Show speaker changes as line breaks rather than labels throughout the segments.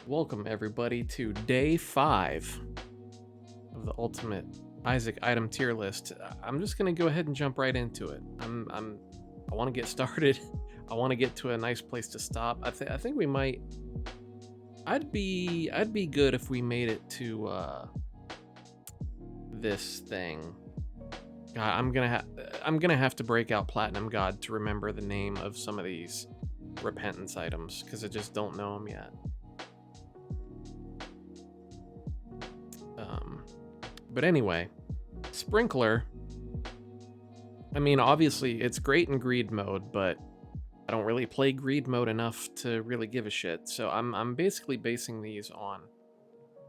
Welcome everybody to day 5 of the Ultimate Isaac item tier list. I'm just gonna go ahead and jump right into it. I want to get started. I want to get to a nice place to stop. I think we might. I'd be good if we made it to this thing. God, I'm gonna have to break out Platinum God to remember the name of some of these repentance items because I just don't know them yet. But anyway, Sprinkler. I mean, obviously it's great in greed mode, but I don't really play greed mode enough to really give a shit. So I'm basically basing these on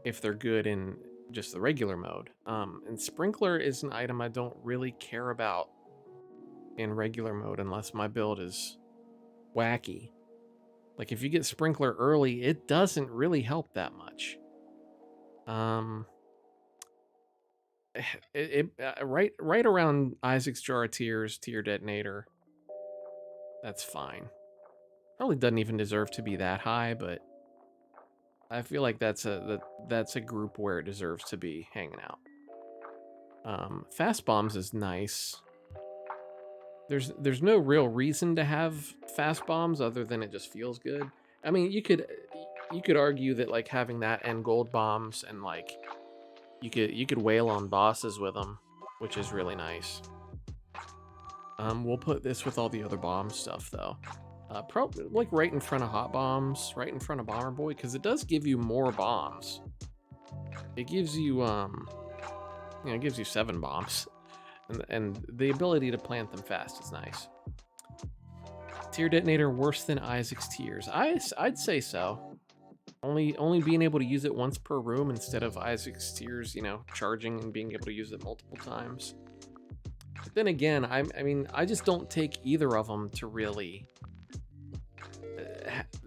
if they're good in just the regular mode. And Sprinkler is an item I don't really care about in regular mode unless my build is wacky. Like if you get Sprinkler early, it doesn't really help that much. Right around Isaac's Jar of Tears, Tear Detonator. That's fine. Probably doesn't even deserve to be that high, but I feel like that's a group where it deserves to be hanging out. Fast Bombs is nice. There's no real reason to have Fast Bombs other than it just feels good. I mean, you could argue that like having that and Gold Bombs and like you could wail on bosses with them, which is really nice. We'll put this with all the other bomb stuff though. Probably like right in front of Hot Bombs, right in front of Bomber Boy, because it does give you more bombs. It gives you it gives you 7 bombs, and the ability to plant them fast is nice. Tear Detonator worse than Isaac's Tears? I'd say so. Only being able to use it once per room instead of Isaac's Tears, charging and being able to use it multiple times. But then again, I mean, I just don't take either of them to really.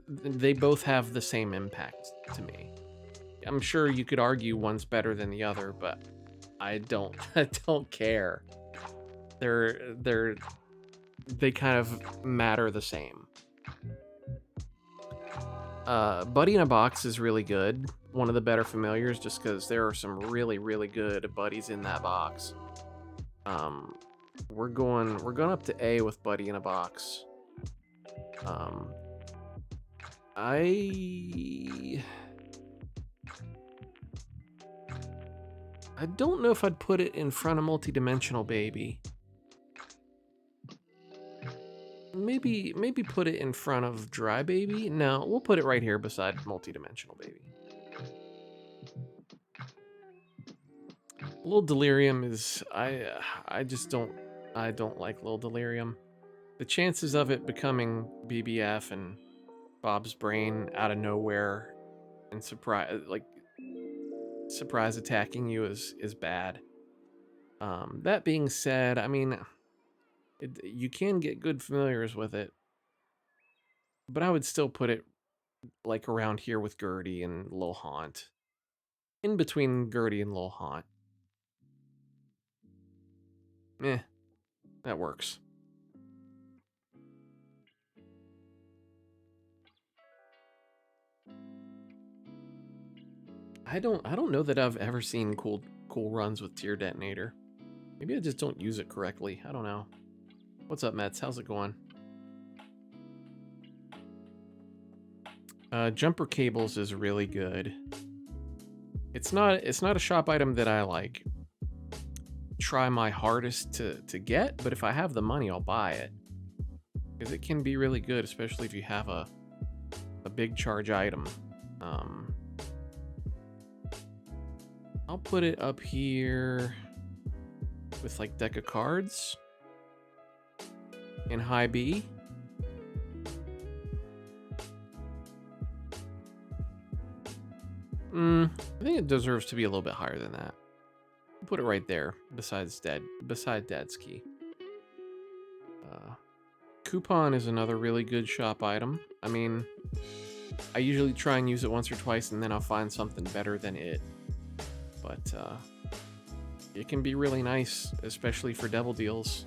They both have the same impact to me. I'm sure you could argue one's better than the other, but I don't. I don't care. They kind of matter the same. Buddy in a Box is really good. One of the better familiars, just because there are some really, really good buddies in that box. We're going up to A with Buddy in a Box. I don't know if I'd put it in front of Multidimensional Baby. Maybe put it in front of Dry Baby. No, we'll put it right here beside Multidimensional Baby. Little Delirium is I don't like Little Delirium. The chances of it becoming BBF and Bob's Brain out of nowhere and surprise attacking you is bad. That being said, I mean, you can get good familiars with it, but I would still put it like around here with Gertie and Lil Haunt. In between Gertie and Lil Haunt. That works. I don't know that I've ever seen cool runs with Tear Detonator. Maybe I just don't use it correctly. I don't know. What's up, Mets? How's it going? Jumper Cables is really good. It's not a shop item that I like try my hardest to get, but if I have the money, I'll buy it. Because it can be really good, especially if you have a big charge item. I'll put it up here with like deck of cards in high B. I think it deserves to be a little bit higher than that. I'll put it right there beside Dad's Key. Coupon is another really good shop item. I mean, I usually try and use it once or twice and then I'll find something better than it. But it can be really nice, especially for devil deals.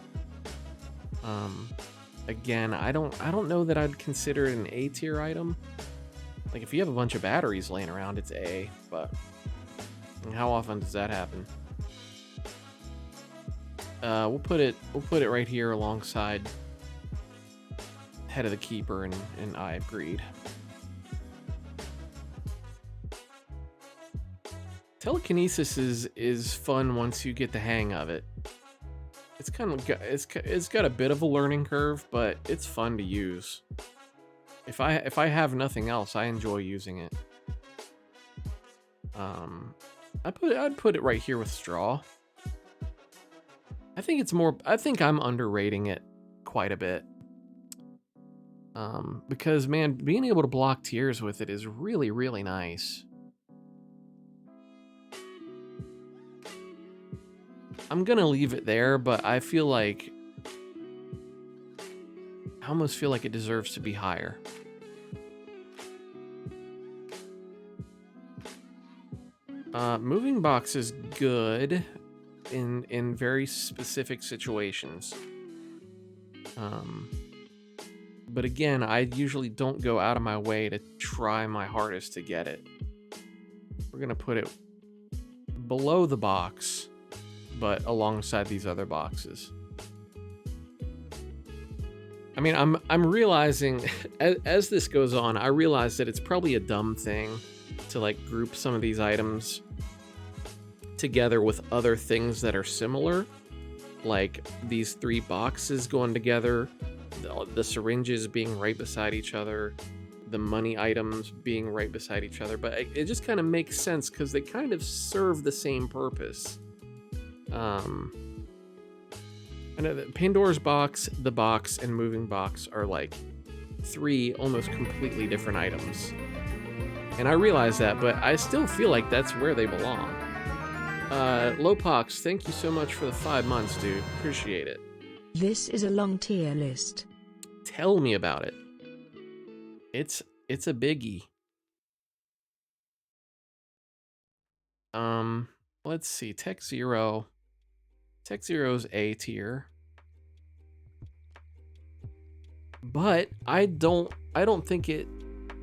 Again, I don't know that I'd consider it an A tier item. Like if you have a bunch of batteries laying around, it's A, but how often does that happen? We'll put it right here alongside Head of the Keeper and Eye of Greed. Telekinesis is fun once you get the hang of it. It's kind of it's got a bit of a learning curve, but it's fun to use. If I have nothing else, I enjoy using it. I'd put it right here with Straw. I think I'm underrating it quite a bit. Because man, being able to block tiers with it is really, really nice. I'm gonna leave it there, but I almost feel like it deserves to be higher. Moving box is good in very specific situations. But again, I usually don't go out of my way to try my hardest to get it. We're gonna put it below the box, but alongside these other boxes. I mean, I'm realizing as this goes on, I realize that it's probably a dumb thing to like group some of these items together with other things that are similar, like these 3 boxes going together, the syringes being right beside each other, the money items being right beside each other, but it just kind of makes sense because they kind of serve the same purpose. I know that Pandora's box, the box, and moving box are like 3 almost completely different items. And I realize that, but I still feel like that's where they belong. Lopox, thank you so much for the 5 months, dude. Appreciate it.
This is a long tier list.
Tell me about it. It's a biggie. Let's see. Tech Zero. Tech Zero's A tier. But I don't think it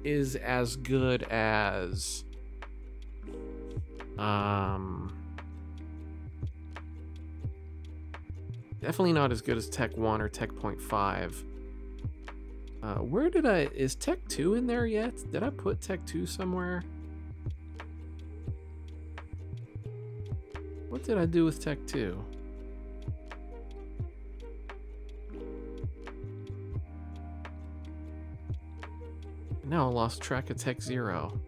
is as good as definitely not as good as Tech 1 or Tech 0.5. Where did is Tech 2 in there yet? Did I put Tech 2 somewhere? What did I do with Tech 2? Now I lost track of Tech 0.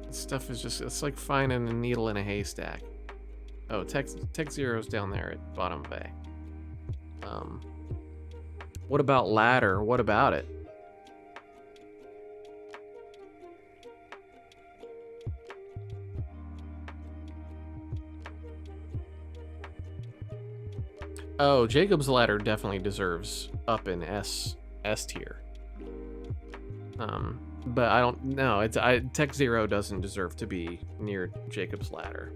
This stuff is just, it's like finding a needle in a haystack. Oh, Tech 0's down there at bottom of A. What about ladder? What about it? Oh, Jacob's Ladder definitely deserves up in S tier. But I don't know. Tech 0 doesn't deserve to be near Jacob's Ladder.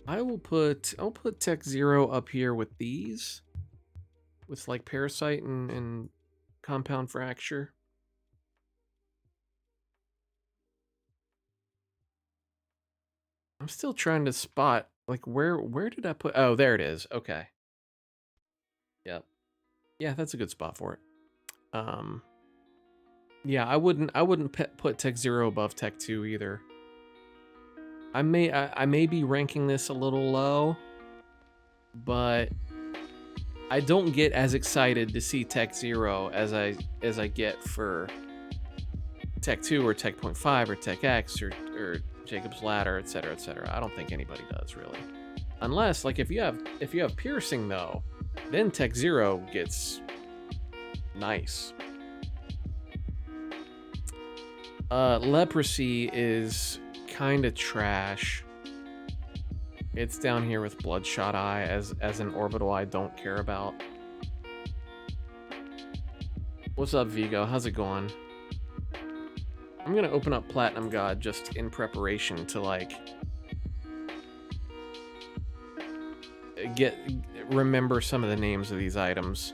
I'll put Tech 0 up here with these, with like Parasite and Compound Fracture. I'm still trying to spot like where did I put? Oh, there it is. Okay. Yep. Yeah, that's a good spot for it. Yeah, I wouldn't put Tech 0 above Tech 2 either. I may be ranking this a little low, but I don't get as excited to see Tech 0 as I get for Tech 2 or Tech 0.5 or Tech X or Jacob's Ladder, etc., etc. I don't think anybody does really. Unless like if you have piercing though, then Tech 0 gets nice. Leprosy is kind of trash. It's down here with Bloodshot Eye as an orbital I don't care about. What's up, Vigo? How's it going? I'm gonna open up Platinum God just in preparation to like remember some of the names of these items.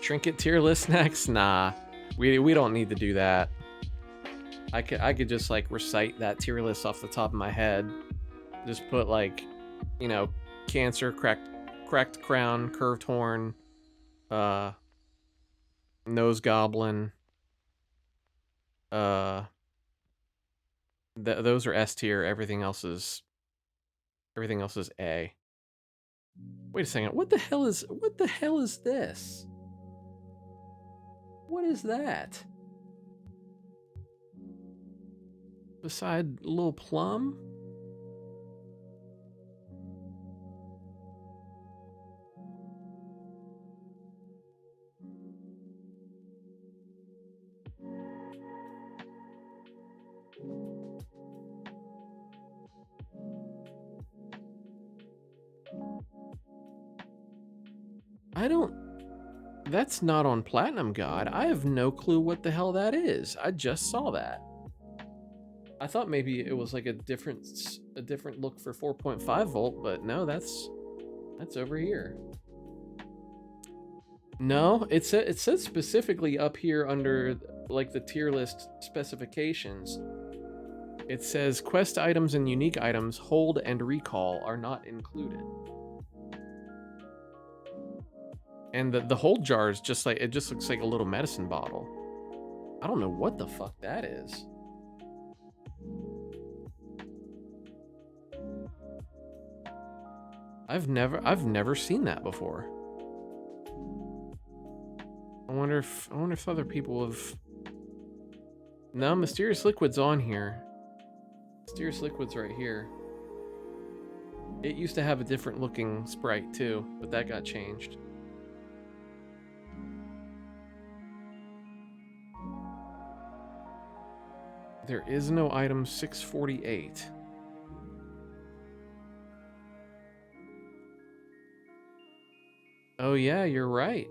Trinket tier list next? Nah, we don't need to do that. I could just like recite that tier list off the top of my head. Just put like, you know, cancer, cracked crown, curved horn, nose goblin. Those are S tier. Everything else is A. Wait a second. What the hell is this? What is that? Beside Lil Plum? That's not on Platinum God. I have no clue what the hell that is. I just saw that. I thought maybe it was like a different look for 4.5 volt, but no, that's over here. No, it says specifically up here under like the tier list specifications. It says quest items and unique items, hold and recall are not included. And the hold jar is just like, it just looks like a little medicine bottle. I don't know what the fuck that is. I've never seen that before. I wonder if other people have. No, Mysterious Liquid's on here. Mysterious Liquid's right here. It used to have a different looking sprite too, but that got changed. There is no item 648. Oh yeah, you're right.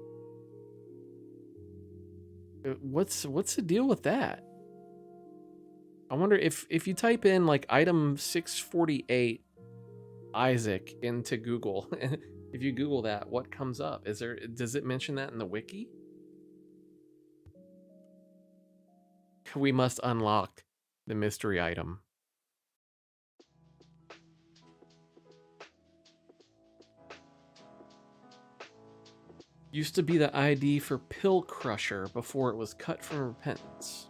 What's the deal with that? I wonder if you type in like item 648 Isaac into Google, if you Google that, what comes up? Does it mention that in the wiki? We must unlock the mystery item. Used to be the ID for Pill Crusher before it was cut from Repentance.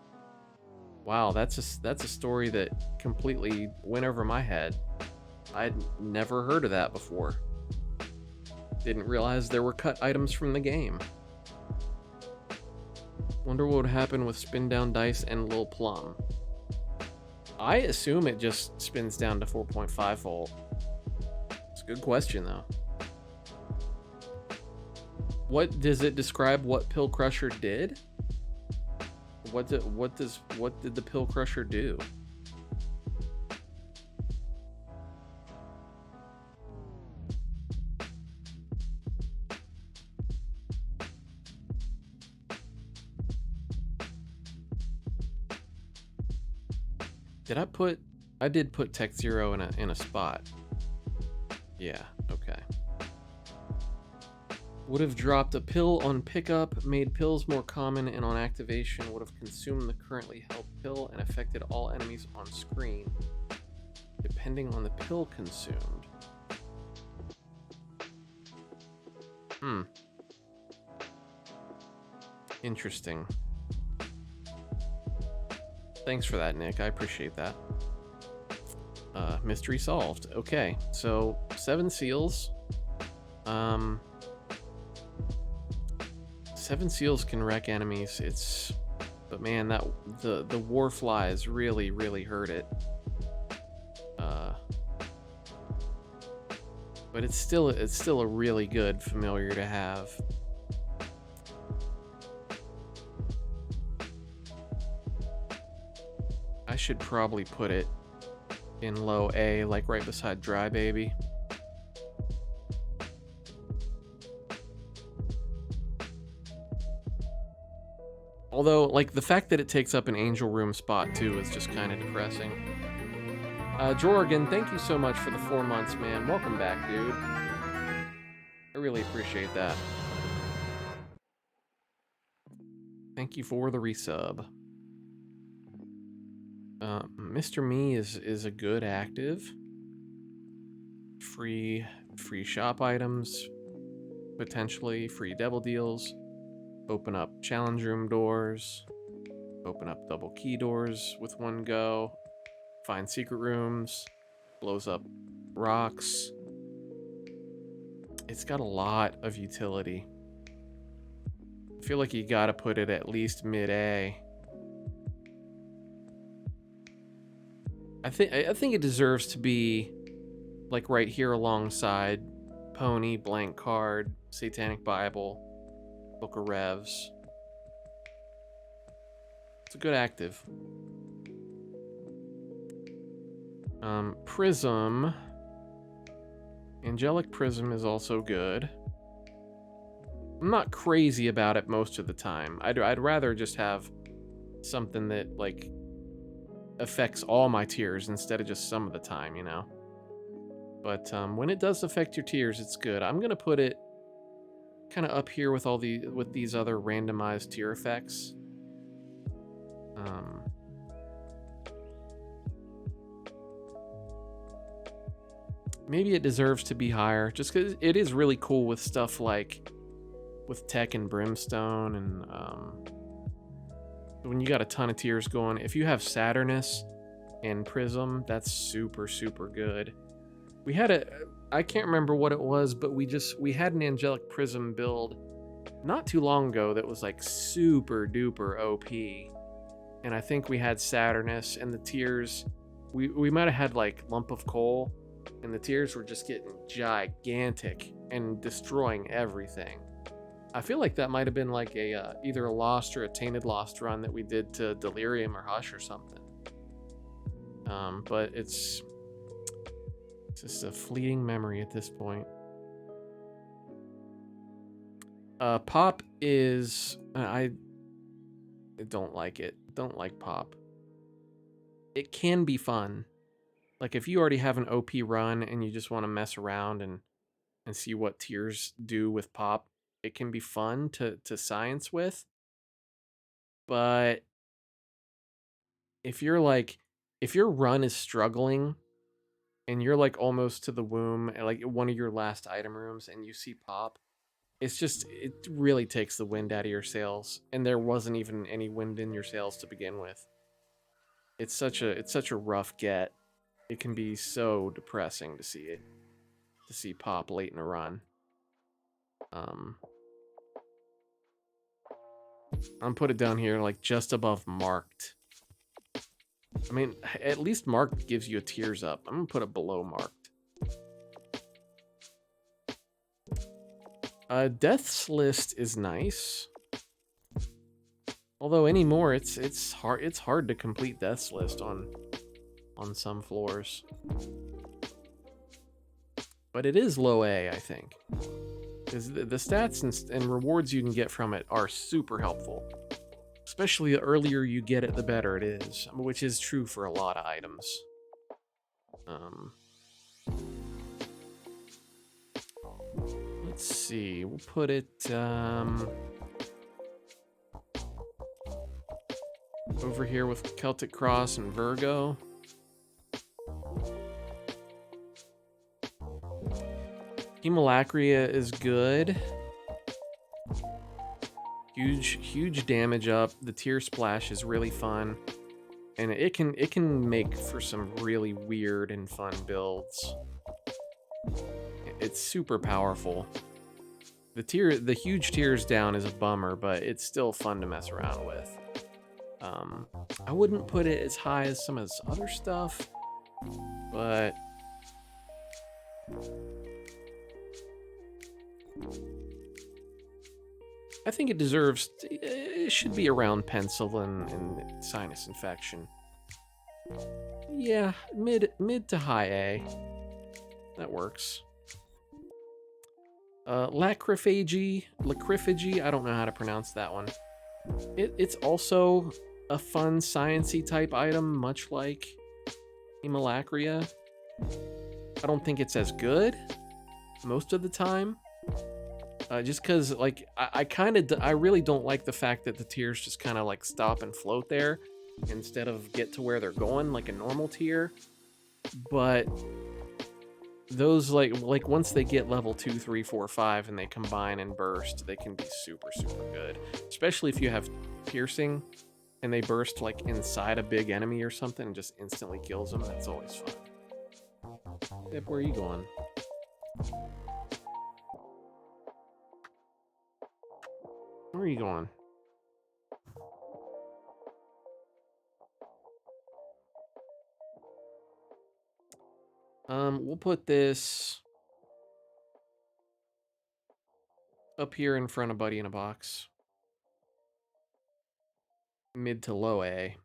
Wow, that's a story that completely went over my head. I'd never heard of that before. Didn't realize there were cut items from the game. Wonder what would happen with Spin Down Dice and Lil Plum. I assume it just spins down to 4.5 volt. It's a good question though. What does it describe what Pill Crusher did? What did the Pill Crusher do? I did put Tech Zero in a spot. Yeah, okay. Would have dropped a pill on pickup, made pills more common, and on activation would have consumed the currently held pill and affected all enemies on screen, depending on the pill consumed. Interesting. Thanks for that, Nick. I appreciate that. Mystery solved. Okay, so 7 seals. 7 seals can wreck enemies. But man, that the war flies really hurt it. But it's still a really good familiar to have. I should probably put it in low A, like right beside Dry Baby. Although, like, the fact that it takes up an Angel Room spot too is just kind of depressing. Jorgen, thank you so much for the 4 months, man. Welcome back, dude. I really appreciate that. Thank you for the resub. Mr. Me is a good active. Free shop items, potentially free devil deals. Open up challenge room doors. Open up double key doors with one go. Find secret rooms. Blows up rocks. It's got a lot of utility. I feel like you gotta put it at least mid-A. I think it deserves to be like right here alongside Pony, Blank Card, Satanic Bible, Book of Revs. It's a good active. Prism. Angelic Prism is also good. I'm not crazy about it most of the time. I'd rather just have something that like affects all my tiers instead of just some of the time, you know. But when it does affect your tiers, it's good. I'm gonna put it kind of up here with these other randomized tier effects. Maybe it deserves to be higher, just because it is really cool with stuff like with Tech and Brimstone, and when you got a ton of tiers going. If you have Saturnus and Prism, that's super, super good. We had I can't remember what it was, but we had an Angelic Prism build not too long ago that was like super duper OP. And I think we had Saturnus, and the tiers, we might have had like Lump of Coal, and the tiers were just getting gigantic and destroying everything. I feel like that might have been like a either a Lost or a Tainted Lost run that we did to Delirium or Hush or something. But it's just a fleeting memory at this point. Pop is... I don't like it. Don't like Pop. It can be fun. Like if you already have an OP run and you just want to mess around and see what tiers do with Pop, it can be fun to science with. But if your run is struggling and you're like almost to the womb, like one of your last item rooms, and you see Pop, it really takes the wind out of your sails, and there wasn't even any wind in your sails to begin with. It's such a rough get. It can be so depressing to see Pop late in a run. I'm gonna put it down here like just above marked. I mean, at least marked gives you a tiers up. I'm gonna put it below marked. Death's List is nice. Although anymore, it's hard to complete Death's List on some floors. But it is low A, I think. Because the stats and rewards you can get from it are super helpful. Especially the earlier you get it, the better it is. Which is true for a lot of items. Let's see, we'll put it over here with Celtic Cross and Virgo. Hemolacria is good. Huge damage up. The Tear Splash is really fun. And it can make for some really weird and fun builds. It's super powerful. The huge tears down is a bummer, but it's still fun to mess around with. I wouldn't put it as high as some of this other stuff, but I think it deserves. It should be around pencil and sinus infection. Yeah, mid to high A. That works. Lacryphagy, I don't know how to pronounce that one. It's also a fun science-y type item, much like Hemolacria. I don't think it's as good most of the time. Just because, like, I really don't like the fact that the tiers just kind of like stop and float there instead of get to where they're going like a normal tier. But those like once they get level 2, 3, 4, 5 and they combine and burst, they can be super good. Especially if you have piercing and they burst like inside a big enemy or something and just instantly kills them. That's always fun. Yep, where are you going? Where are you going? We'll put this up here in front of Buddy in a Box. Mid to low A.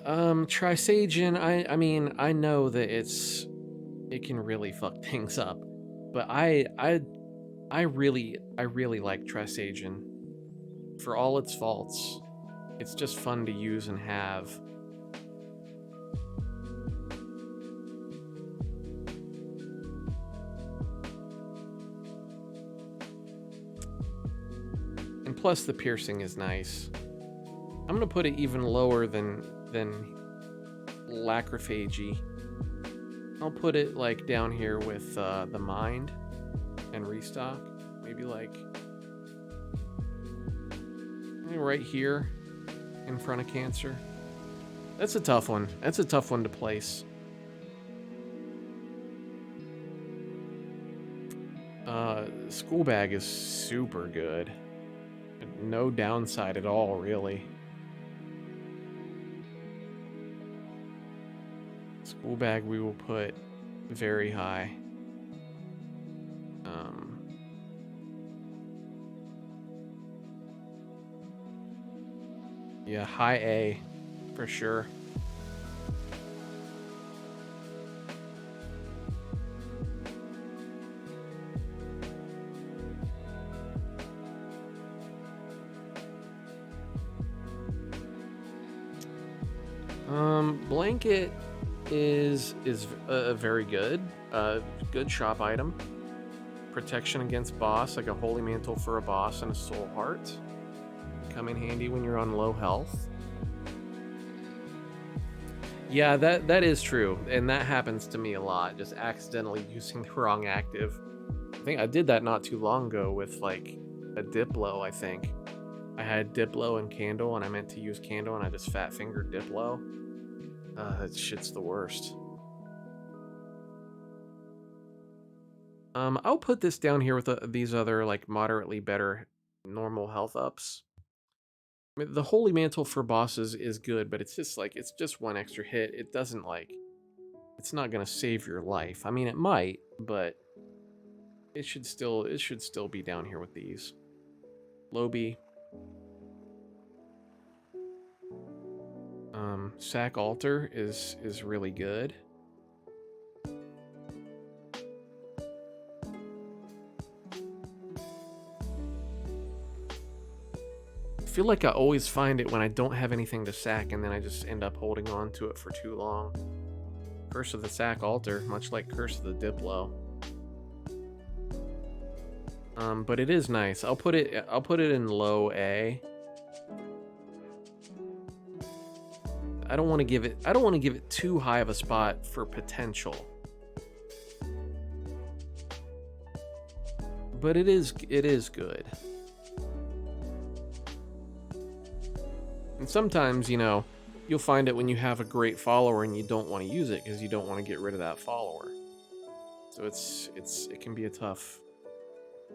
Trisagion, I mean, I know that it can really fuck things up, but I really like Trisagion. For all its faults, it's just fun to use and have. And plus the piercing is nice. I'm gonna put it even lower than Lacrophagy. I'll put it like down here with the Mind and Restock. Maybe like right here in front of Cancer. That's a tough one. That's a tough one to place. School Bag is super good. No downside at all, really. School Bag we will put very high. Yeah, high A for sure. Blanket is very good. Good shop item. Protection against boss, like a Holy Mantle for a boss and a Soul Heart. Come in handy when you're on low health. Yeah, that is true, and that happens to me a lot. Just accidentally using the wrong active. I think I did that not too long ago with like a Diplo. I think I had Diplo and Candle, and I meant to use Candle, and I just fat fingered Diplo. That shit's the worst. I'll put this down here with these other like moderately better normal health ups. I mean, the Holy Mantle for bosses is good, but it's just like it's just one extra hit. It doesn't like it's not gonna save your life. I mean, it might, but it should still be down here with these. Lobby. Sack Altar is really good. I feel like I always find it when I don't have anything to sack, and then I just end up holding on to it for too long. Curse of the Sack Altar, much like Curse of the Diplo. But it is nice. I'll put it in low A. I don't want to give it too high of a spot for potential. But it is good. And sometimes, you know, you'll find it when you have a great follower and you don't want to use it because you don't want to get rid of that follower. So it can be a tough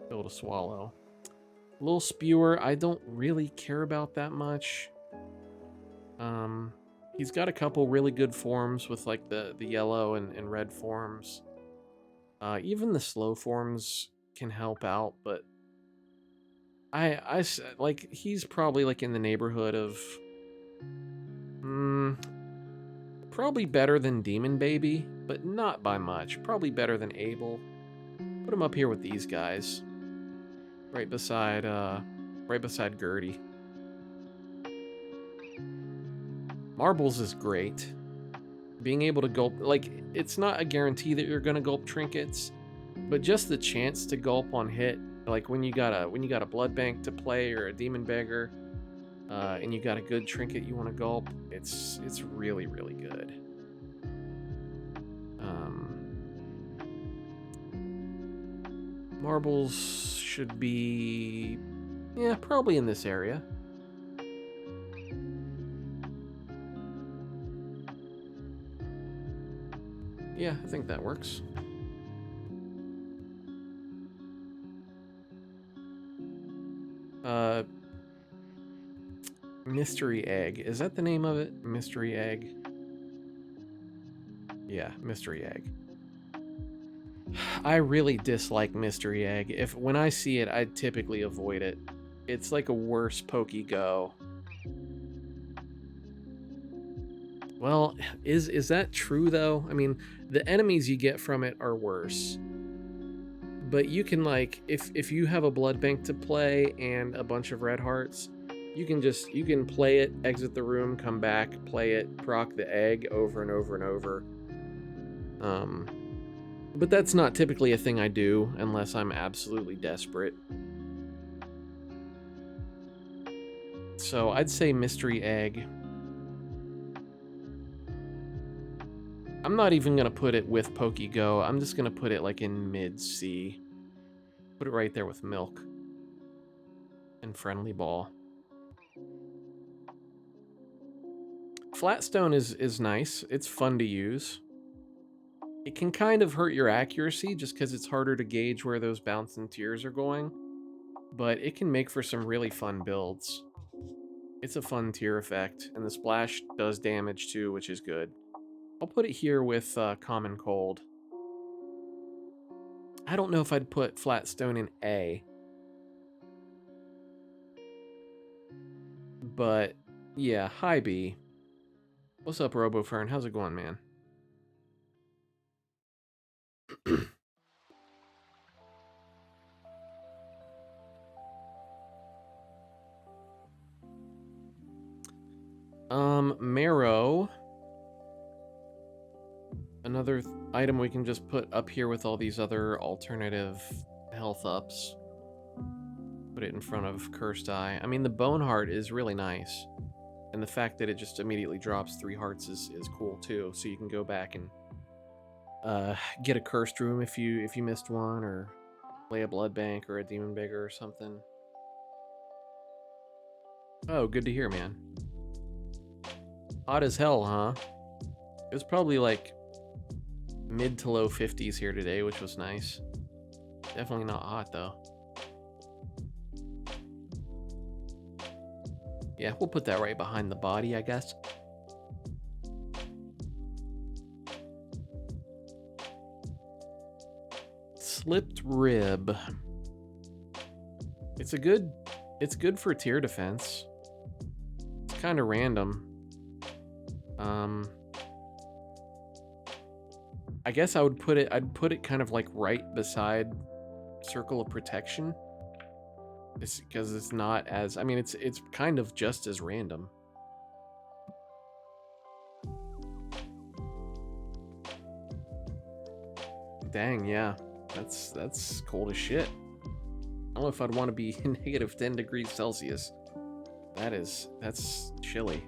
pill to swallow. Little Spewer, I don't really care about that much. He's got a couple really good forms with like the yellow and red forms. Even the slow forms can help out, but I like he's probably like in the neighborhood of probably better than Demon Baby, but not by much. Probably better than Abel. Put him up here with these guys, right beside Gertie. Marbles is great. Being able to gulp, like, it's not a guarantee that you're gonna gulp trinkets, But just the chance to gulp on hit, like when you got a blood bank to play or a demon beggar, and you got a good trinket you want to gulp, it's really, really good. Marbles should be, yeah, probably in this area. Yeah, I think that works. Mystery Egg. Is that the name of it? Mystery Egg? Yeah, Mystery Egg. I really dislike Mystery Egg. When I see it, I typically avoid it. It's like a worse Pokey Go. Well, is that true though? I mean, the enemies you get from it are worse. But you can, like, if you have a blood bank to play and a bunch of red hearts, you can play it, exit the room, come back, play it, proc the egg over and over and over. But that's not typically a thing I do unless I'm absolutely desperate. So I'd say Mystery Egg. I'm not even gonna put it with Pokey Go. I'm just gonna put it like in mid C. Put it right there with Milk and Friendly Ball. Flatstone is nice. It's fun to use. It can kind of hurt your accuracy just because it's harder to gauge where those bouncing tears are going, but it can make for some really fun builds. It's a fun tier effect, and the splash does damage too, which is good. I'll put it here with Common Cold. I don't know if I'd put Flatstone in A. But, yeah, hi B. What's up, RoboFern? How's it going, man? Marrow. Another item we can just put up here with all these other alternative health ups. Put it in front of Cursed Eye. I mean, the Bone Heart is really nice. And the fact that it just immediately drops 3 hearts is cool too. So you can go back and get a Cursed Room if you missed one, or play a Blood Bank or a Demon Beggar or something. Oh, good to hear, man. Hot as hell, huh? It was probably like mid to low 50s here today, which was nice. Definitely not hot though. Yeah, we'll put that right behind the body, I guess. Slipped Rib. It's good for tier defense. It's kind of random. I guess I'd put it kind of like right beside Circle of Protection. It's because it's not as, I mean, it's kind of just as random. Dang, yeah. That's cold as shit. I don't know if I'd want to be negative 10 degrees Celsius. That's chilly.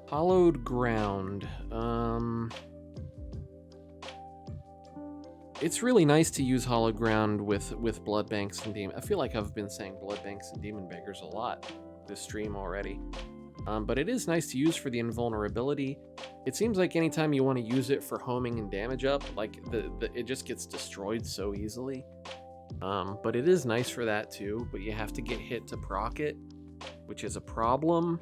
Hollowed Ground. It's really nice to use Hollowed Ground with Blood Banks and Demon. I feel like I've been saying Blood Banks and Demon Beggars a lot this stream already. But it is nice to use for the invulnerability. It seems like anytime you want to use it for homing and damage up, like it just gets destroyed so easily. But it is nice for that too, but you have to get hit to proc it, which is a problem.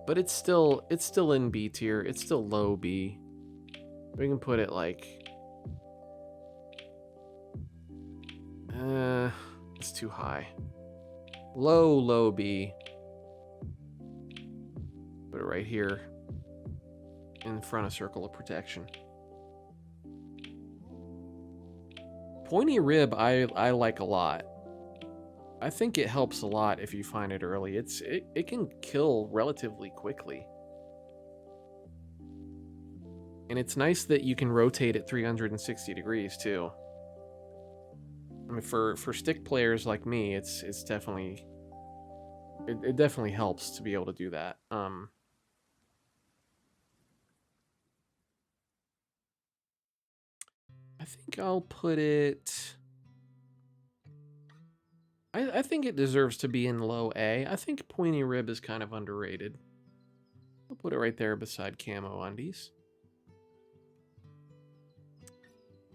But it's still in B tier. It's still low B. We can put it like, it's too high. Low B. Put it right here in front of Circle of Protection. Pointy Rib I like a lot. I think it helps a lot if you find it early. It can kill relatively quickly. And it's nice that you can rotate at 360 degrees too. I mean, for stick players like me, it's definitely it definitely helps to be able to do that. I think I'll put it. I think it deserves to be in low A. I think Pointy Rib is kind of underrated. I'll put it right there beside Camo Undies.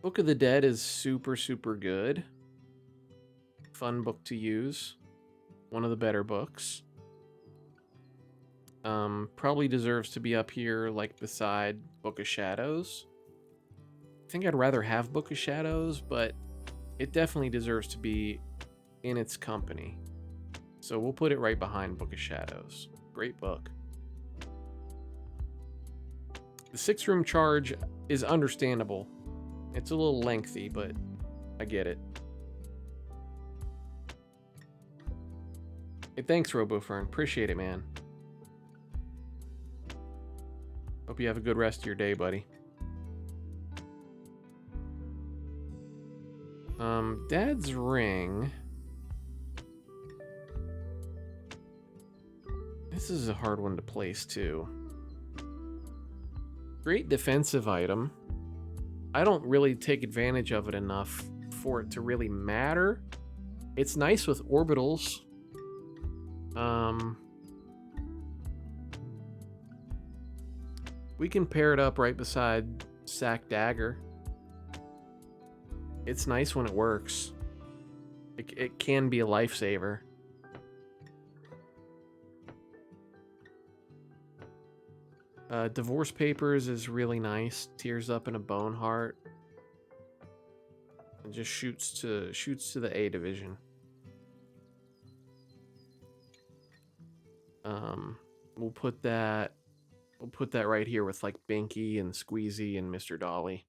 Book of the Dead is super, super good. Fun book to use. One of the better books. Probably deserves to be up here, like beside Book of Shadows. I think I'd rather have Book of Shadows, but it definitely deserves to be in its company. So we'll put it right behind Book of Shadows. Great book. The 6-room charge is understandable. It's a little lengthy, but I get it. Hey, thanks, RoboFern. Appreciate it, man. Hope you have a good rest of your day, buddy. Dad's Ring. This is a hard one to place, too. Great defensive item. I don't really take advantage of it enough for it to really matter. It's nice with orbitals. We can pair it up right beside Sack Dagger. It's nice when it works. It can be a lifesaver. Divorce Papers is really nice. Tears up in a Bone Heart. And just shoots to the A division. We'll put that right here with like Binky and Squeezy and Mr. Dolly.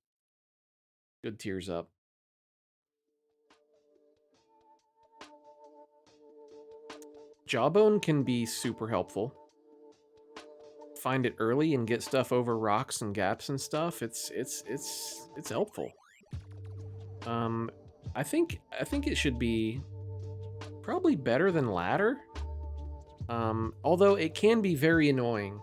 Good tears up. Jawbone can be super helpful. Find it early and get stuff over rocks and gaps and stuff. It's helpful. I think it should be probably better than Ladder. Although it can be very annoying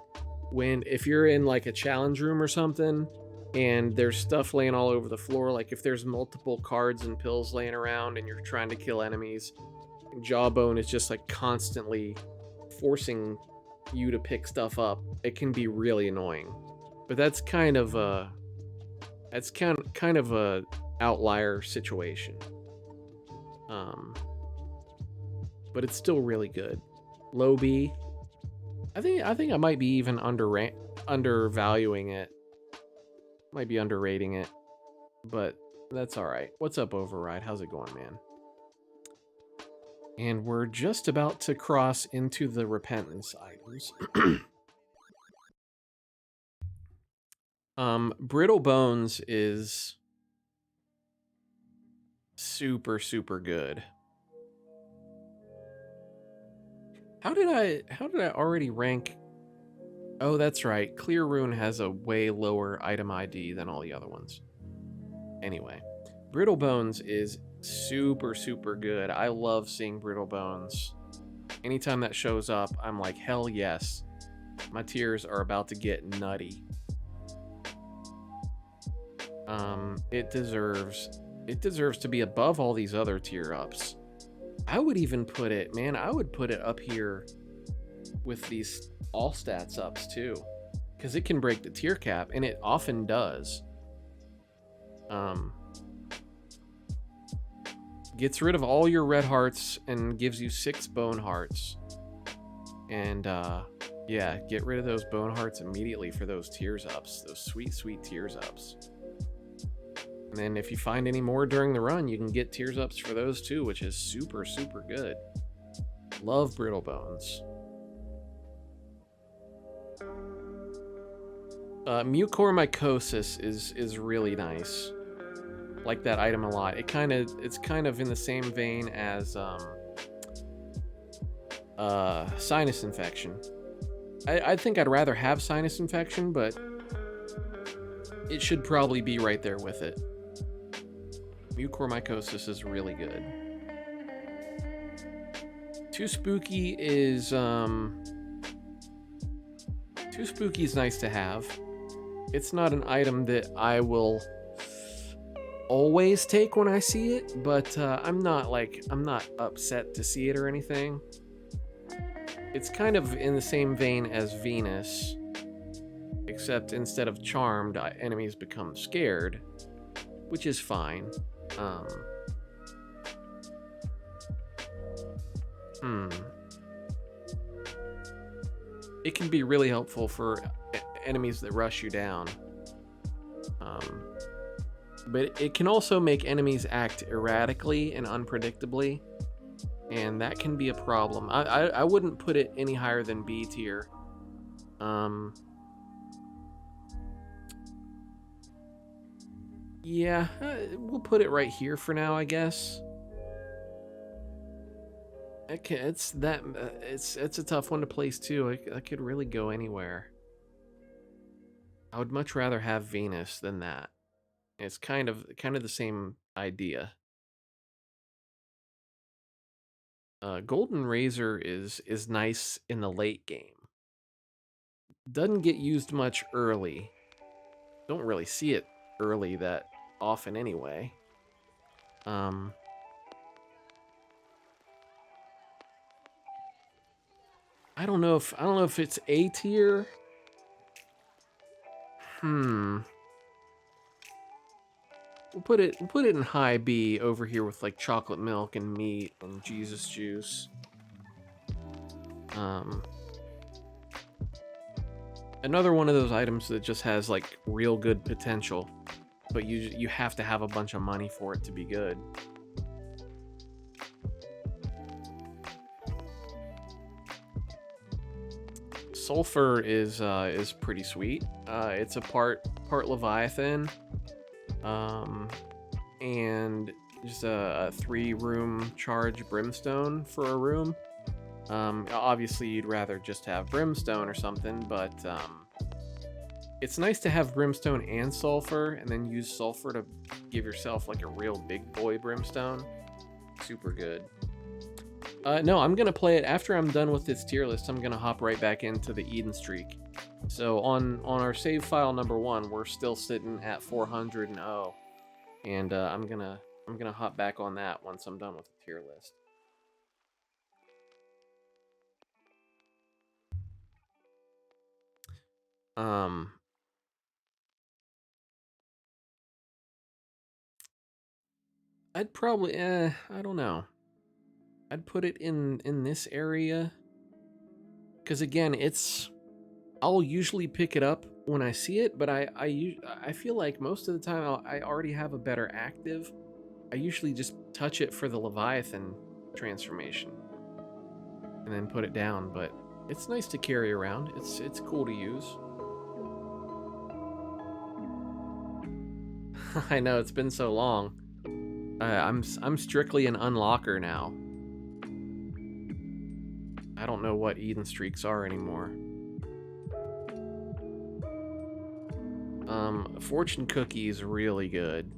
if you're in like a challenge room or something and there's stuff laying all over the floor, like if there's multiple cards and pills laying around and you're trying to kill enemies, Jawbone is just like constantly forcing you to pick stuff up. It can be really annoying. But that's kind of a outlier situation. But it's still really good. Low B. I think I might be even undervaluing it. Might be underrating it. But that's alright. What's up, Override? How's it going, man? And we're just about to cross into the repentance items. Brittle Bones is super, super good. How did I already rank? Oh, that's right. Clear Rune has a way lower item ID than all the other ones. Anyway, Brittle Bones is super, super good. I love seeing Brittle Bones. Anytime that shows up, I'm like, hell yes. My tears are about to get nutty. It deserves to be above all these other tier ups. I would even put it, man, I would put it up here with these all stats ups too, because it can break the tier cap, and it often does. Gets rid of all your red hearts and gives you 6 bone hearts. And yeah, get rid of those bone hearts immediately for those tears ups, those sweet, sweet tears ups. And then if you find any more during the run, you can get tears ups for those too, which is super, super good. Love Brittle Bones. Mucormycosis is really nice. Like that item a lot. It's kind of in the same vein as sinus infection. I think I'd rather have sinus infection, but it should probably be right there with it. Mucormycosis is really good. Too Spooky is nice to have. It's not an item that I will always take when I see it, but I'm not upset to see it or anything. It's kind of in the same vein as Venus, except instead of charmed, enemies become scared, which is fine. It can be really helpful for enemies that rush you down. But it can also make enemies act erratically and unpredictably, and that can be a problem. I wouldn't put it any higher than B tier. Yeah, we'll put it right here for now, I guess. Okay, it's a tough one to place too. I could really go anywhere. I would much rather have Venus than that. It's kind of the same idea. Golden Razor is nice in the late game. Doesn't get used much early. Don't really see it early that often anyway. I don't know if it's A tier. We'll put it in high B over here with like chocolate milk and meat and Jesus juice. Another one of those items that just has like real good potential, but you have to have a bunch of money for it to be good. Sulfur is pretty sweet. It's a part Leviathan, and just a 3-room charge brimstone for a room. Obviously you'd rather just have brimstone or something, but it's nice to have brimstone and sulfur, and then use sulfur to give yourself like a real big boy brimstone. Super good. No, I'm gonna play it after I'm done with this tier list. I'm gonna hop right back into the Eden Streak. So on our save file number 1, we're still sitting at 400-0, and I'm gonna hop back on that once I'm done with the tier list. I'd probably I don't know. I'd put it in this area, because again, I'll usually pick it up when I see it, but I feel like most of the time I already have a better active. I usually just touch it for the Leviathan transformation and then put it down, but it's nice to carry around. It's cool to use. I know, it's been so long. I'm strictly an unlocker now. I don't know what Eden Streaks are anymore. Fortune Cookie is really good.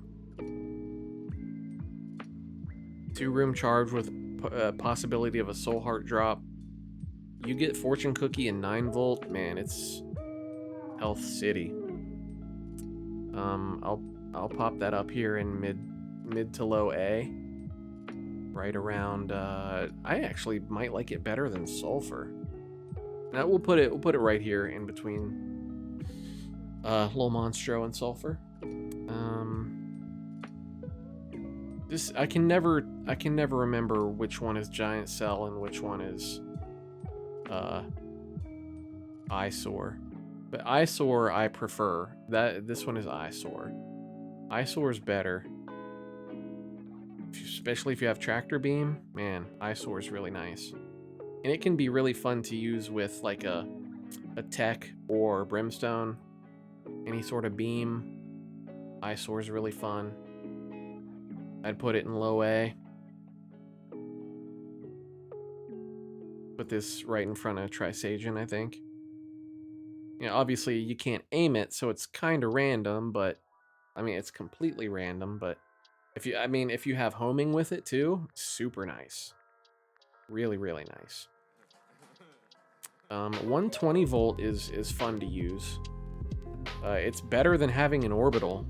2-room charge with possibility of a soul heart drop. You get Fortune Cookie and 9 volt, man, it's Health City. I'll pop that up here in mid to low A. Right around I actually might like it better than Sulfur. Now we'll put it right here in between Lil Monstro and Sulfur. This I can never remember which one is Giant Cell and which one is Eyesore. But Eyesore I prefer. This one is Eyesore. Eyesore's better. Especially if you have Tractor Beam, man, Eyesore is really nice. And it can be really fun to use with like a Tech or Brimstone. Any sort of beam. Eyesore is really fun. I'd put it in low A. Put this right in front of Trisagion, I think. You know, obviously you can't aim it, so it's kind of random, but I mean, it's completely random, but if you have homing with it too, super nice. Really, really nice. 120 volt is fun to use. It's better than having an orbital.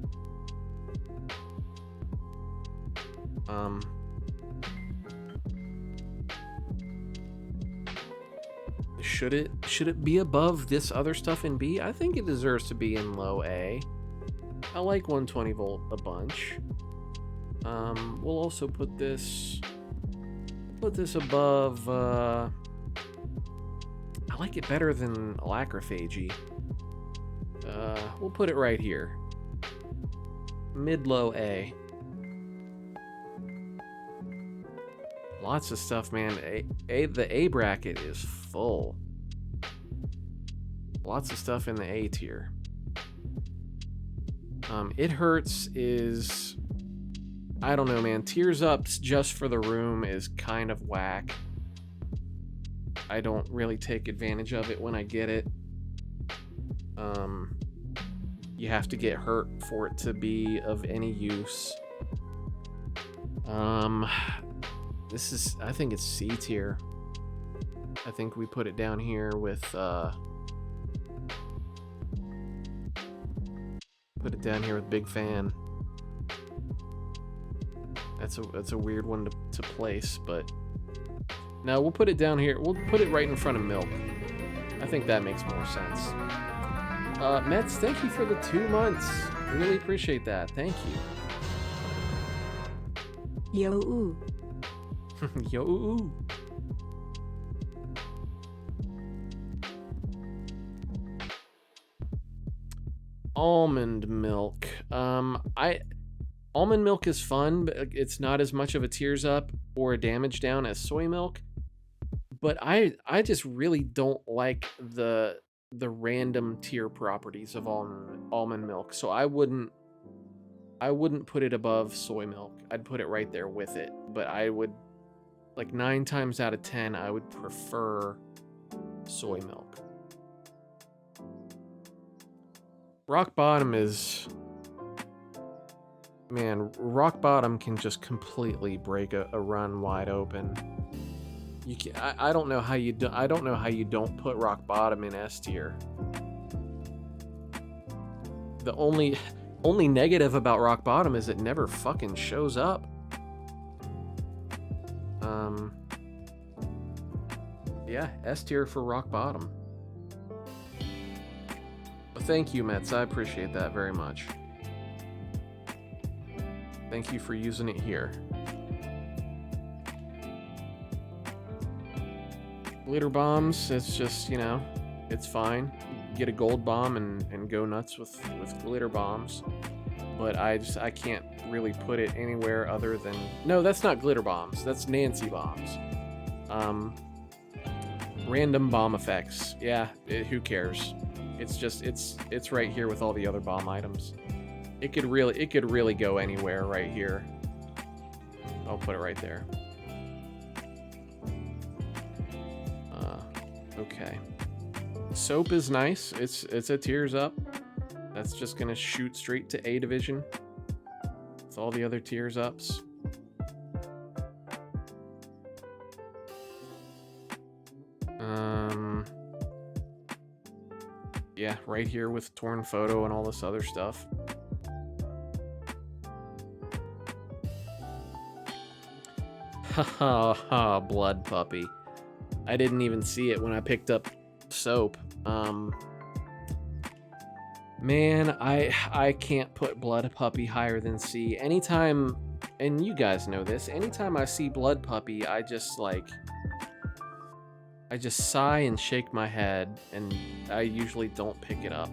Should it be above this other stuff in B? I think it deserves to be in low A. I like 120 volt a bunch. We'll also put this above. I like it better than Alacrophagy. We'll put it right here. Mid-low A. Lots of stuff, man. The A bracket is full. Lots of stuff in the A tier. It Hurts is... I don't know, man. Tears Ups just for the room is kind of whack. I don't really take advantage of it when I get it. You have to get hurt for it to be of any use. This is, I think it's C tier. I think we put it down here with, put it down here with Big Fan. That's a weird one to place, but no, we'll put it down here. We'll put it right in front of Milk. I think that makes more sense. Mets, thank you for the 2 months. Really appreciate that. Thank you.
Yo ooh.
Yo ooh. Almond milk. Almond milk is fun, but it's not as much of a tears up or a damage down as soy milk. But I just really don't like the random tier properties of almond milk. So I wouldn't put it above soy milk. I'd put it right there with it. But I would, like 9 times out of 10, I would prefer soy milk. Rock Bottom is... Man, Rock Bottom can just completely break a run wide open. You can, I don't know how you do, I don't know how you don't put Rock Bottom in S tier. The only negative about Rock Bottom is it never fucking shows up. Yeah, S tier for Rock Bottom. Well, thank you, Mets. I appreciate that very much. Thank you for using it here. Glitter bombs, it's just, you know, it's fine. Get a gold bomb and go nuts with glitter bombs. But I can't really put it anywhere other than... No, that's not glitter bombs. That's Nancy bombs. Random bomb effects. Yeah, who cares? It's just, it's right here with all the other bomb items. It could really go anywhere right here. I'll put it right there. Okay. Soap is nice. It's a tears up. That's just gonna shoot straight to A division. With all the other tears ups. Yeah, right here with Torn Photo and all this other stuff. Haha, Blood Puppy. I didn't even see it when I picked up Soap. Man, I can't put Blood Puppy higher than C. Anytime, and you guys know this, anytime I see Blood Puppy, I just sigh and shake my head, and I usually don't pick it up.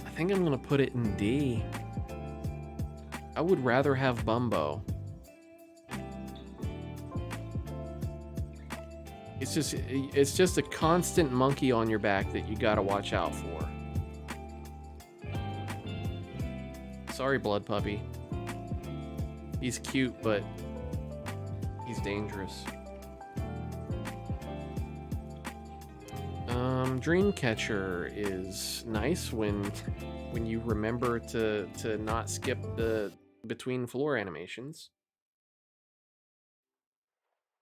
I think I'm gonna put it in D. I would rather have Bumbo. It's just a constant monkey on your back that you gotta watch out for. Sorry, Blood Puppy. He's cute, but he's dangerous. Dreamcatcher is nice when you remember to not skip the between floor animations.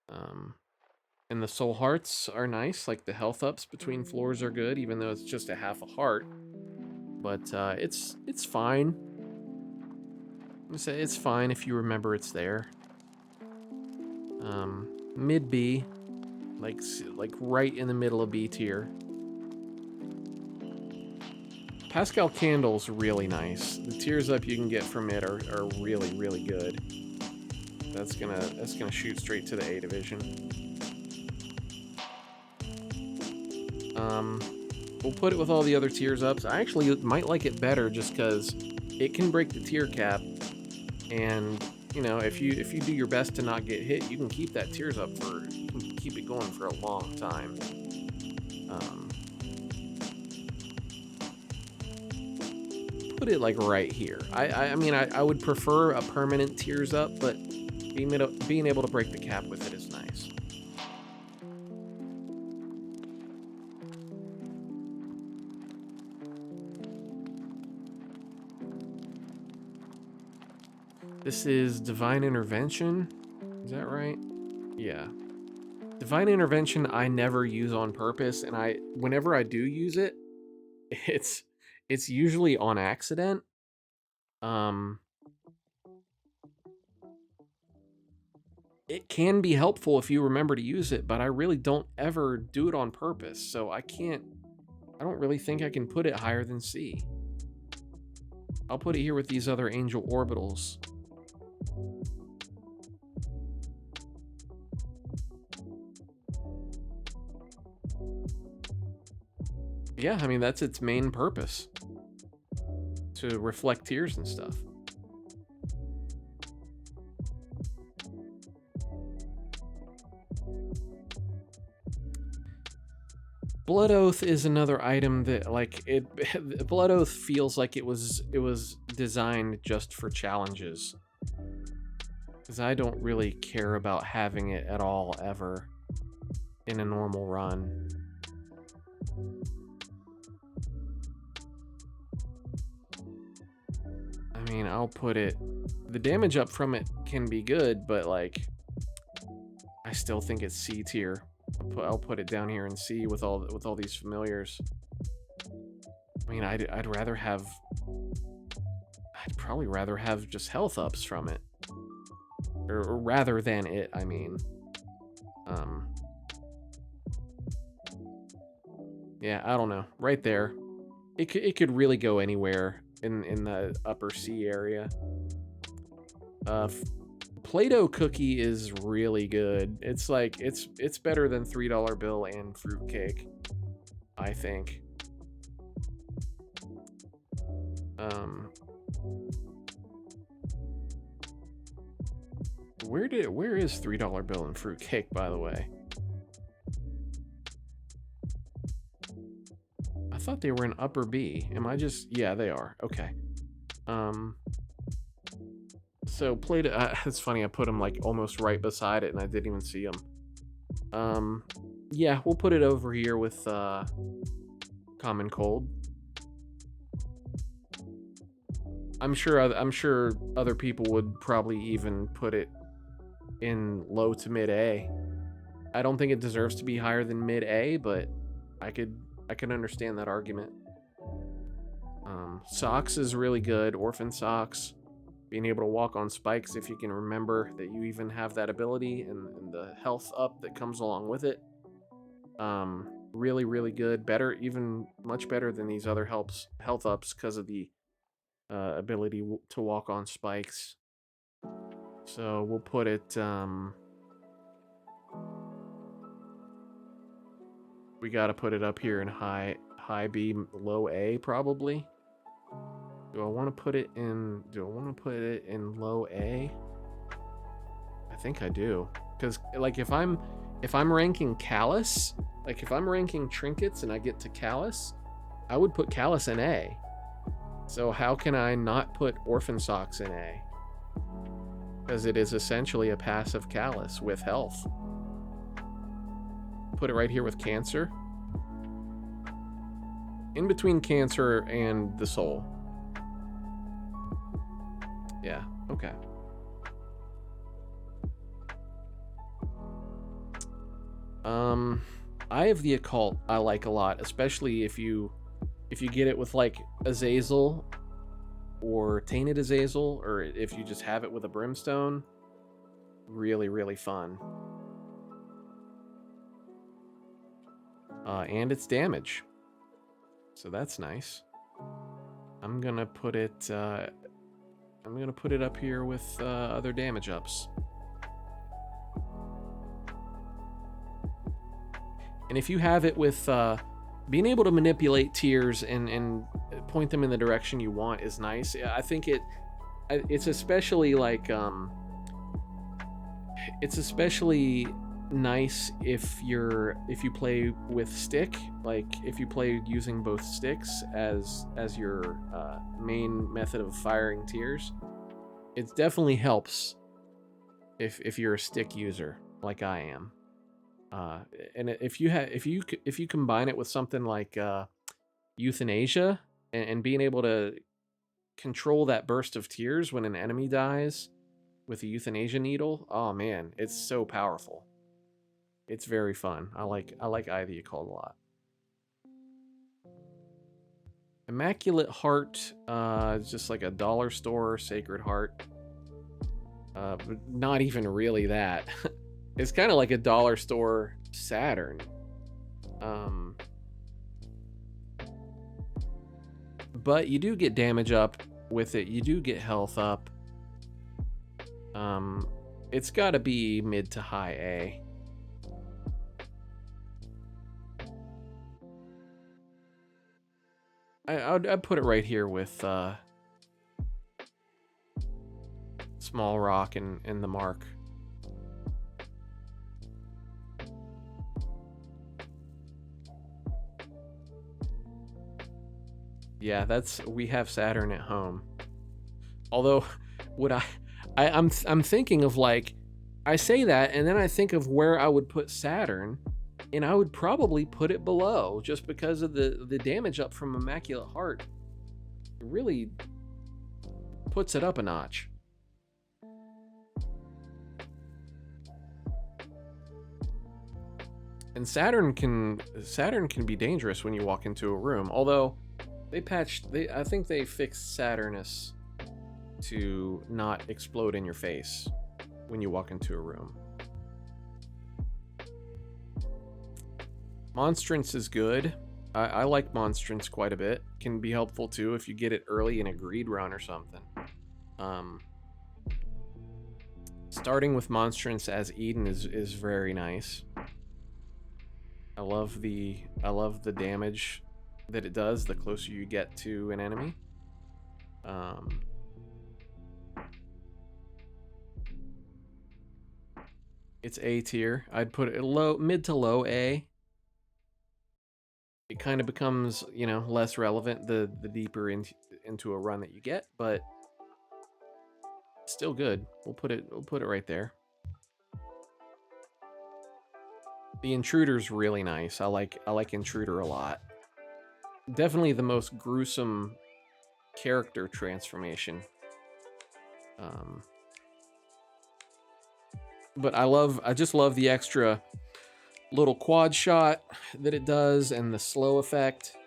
And the soul hearts are nice, like the health ups between floors are good, even though it's just a half a heart. But it's fine. It's fine if you remember it's there. Mid B, like right in the middle of B tier. Pascal Candle's really nice. The tears up you can get from it are really, really good. That's gonna shoot straight to the A division. We'll put it with all the other tears ups. I actually might like it better just because it can break the tier cap, and you know, if you do your best to not get hit, you can keep that tears up you can keep it going for a long time. Put it like right here. I mean, I would prefer a permanent tears up, but being able to break the cap with it is nice. This is Divine Intervention. Is that right? Yeah. Divine Intervention I never use on purpose, and whenever I do use it, it's usually on accident. It can be helpful if you remember to use it, but I really don't ever do it on purpose, so I don't really think I can put it higher than C. I'll put it here with these other angel orbitals. Yeah, I mean, that's its main purpose. To reflect tears and stuff. Blood Oath is another item that, like, Blood Oath feels like it was designed just for challenges. Because I don't really care about having it at all, ever, in a normal run. I mean, I'll put it... The damage up from it can be good, but, like, I still think it's C tier. I'll put it down here in C with all these familiars. I mean, I'd probably rather have just health ups from it, or rather than it. I mean, yeah, I don't know. Right there, it could really go anywhere in the upper C area. Play-Doh cookie is really good. It's like it's better than $3 bill and fruitcake, I think. Where is $3 bill and fruitcake, by the way? I thought they were in upper B. Am I just... Yeah, they are. Okay. So Play-Doh, it's funny, I put them like almost right beside it and I didn't even see them. Yeah, we'll put it over here with Common Cold. I'm sure other people would probably even put it in low to mid A. I don't think it deserves to be higher than mid A, but I could understand that argument. Socks is really good. Orphan Socks. Being able to walk on spikes if you can remember that you even have that ability, and the health up that comes along with it. Really, really good. Better, even much better than these other health ups because of the ability to walk on spikes. So we'll put it... we gotta put it up here in high B, low A, probably. Do I want to put it in low A? I think I do. Because, like, if I'm ranking Callus, like, if I'm ranking trinkets and I get to Callus, I would put Callus in A. So how can I not put Orphan Socks in A? Because it is essentially a passive callus with health. Put it right here with Cancer. In between Cancer and the Soul. Yeah, okay. I have the Occult I like a lot, especially if you get it with like Azazel or Tainted Azazel, or if you just have it with a Brimstone. Really, really fun. And it's damage. So that's nice. I'm gonna put it up here with other damage ups. And if you have it with being able to manipulate tiers and point them in the direction you want is nice. I think it's especially like it's especially nice if you play with stick, like if you play using both sticks as your main method of firing tiers. It definitely helps if you're a stick user like I am. And if you combine it with something like Euthanasia and being able to control that burst of tears when an enemy dies with a Euthanasia needle, oh man, it's so powerful. It's very fun. I like Eye the Occult a lot. Immaculate Heart is just like a dollar store Sacred Heart. But not even really that. It's kind of like a dollar store Saturn. But you do get damage up with it. You do get health up. It's got to be mid to high A. I'd put it right here with Small Rock and the Mark. Yeah, we have Saturn at home. Although, I'm thinking of like, I say that and then I think of where I would put Saturn, and I would probably put it below just because of the damage up from Immaculate Heart. It really puts it up a notch. And Saturn can be dangerous when you walk into a room. Although I think they fixed Saturnus to not explode in your face when you walk into a room. Monstrance is good. I like Monstrance quite a bit. Can be helpful too if you get it early in a greed run or something. Starting with Monstrance as Eden is very nice. I love the damage that it does the closer you get to an enemy. It's A tier. I'd put it mid to low A. It kind of becomes, less relevant the deeper into a run that you get, but still good. We'll put it right there. The Intruder's really nice. I like Intruder a lot. Definitely the most gruesome character transformation. But I just love the extra little quad shot that it does and the slow effect.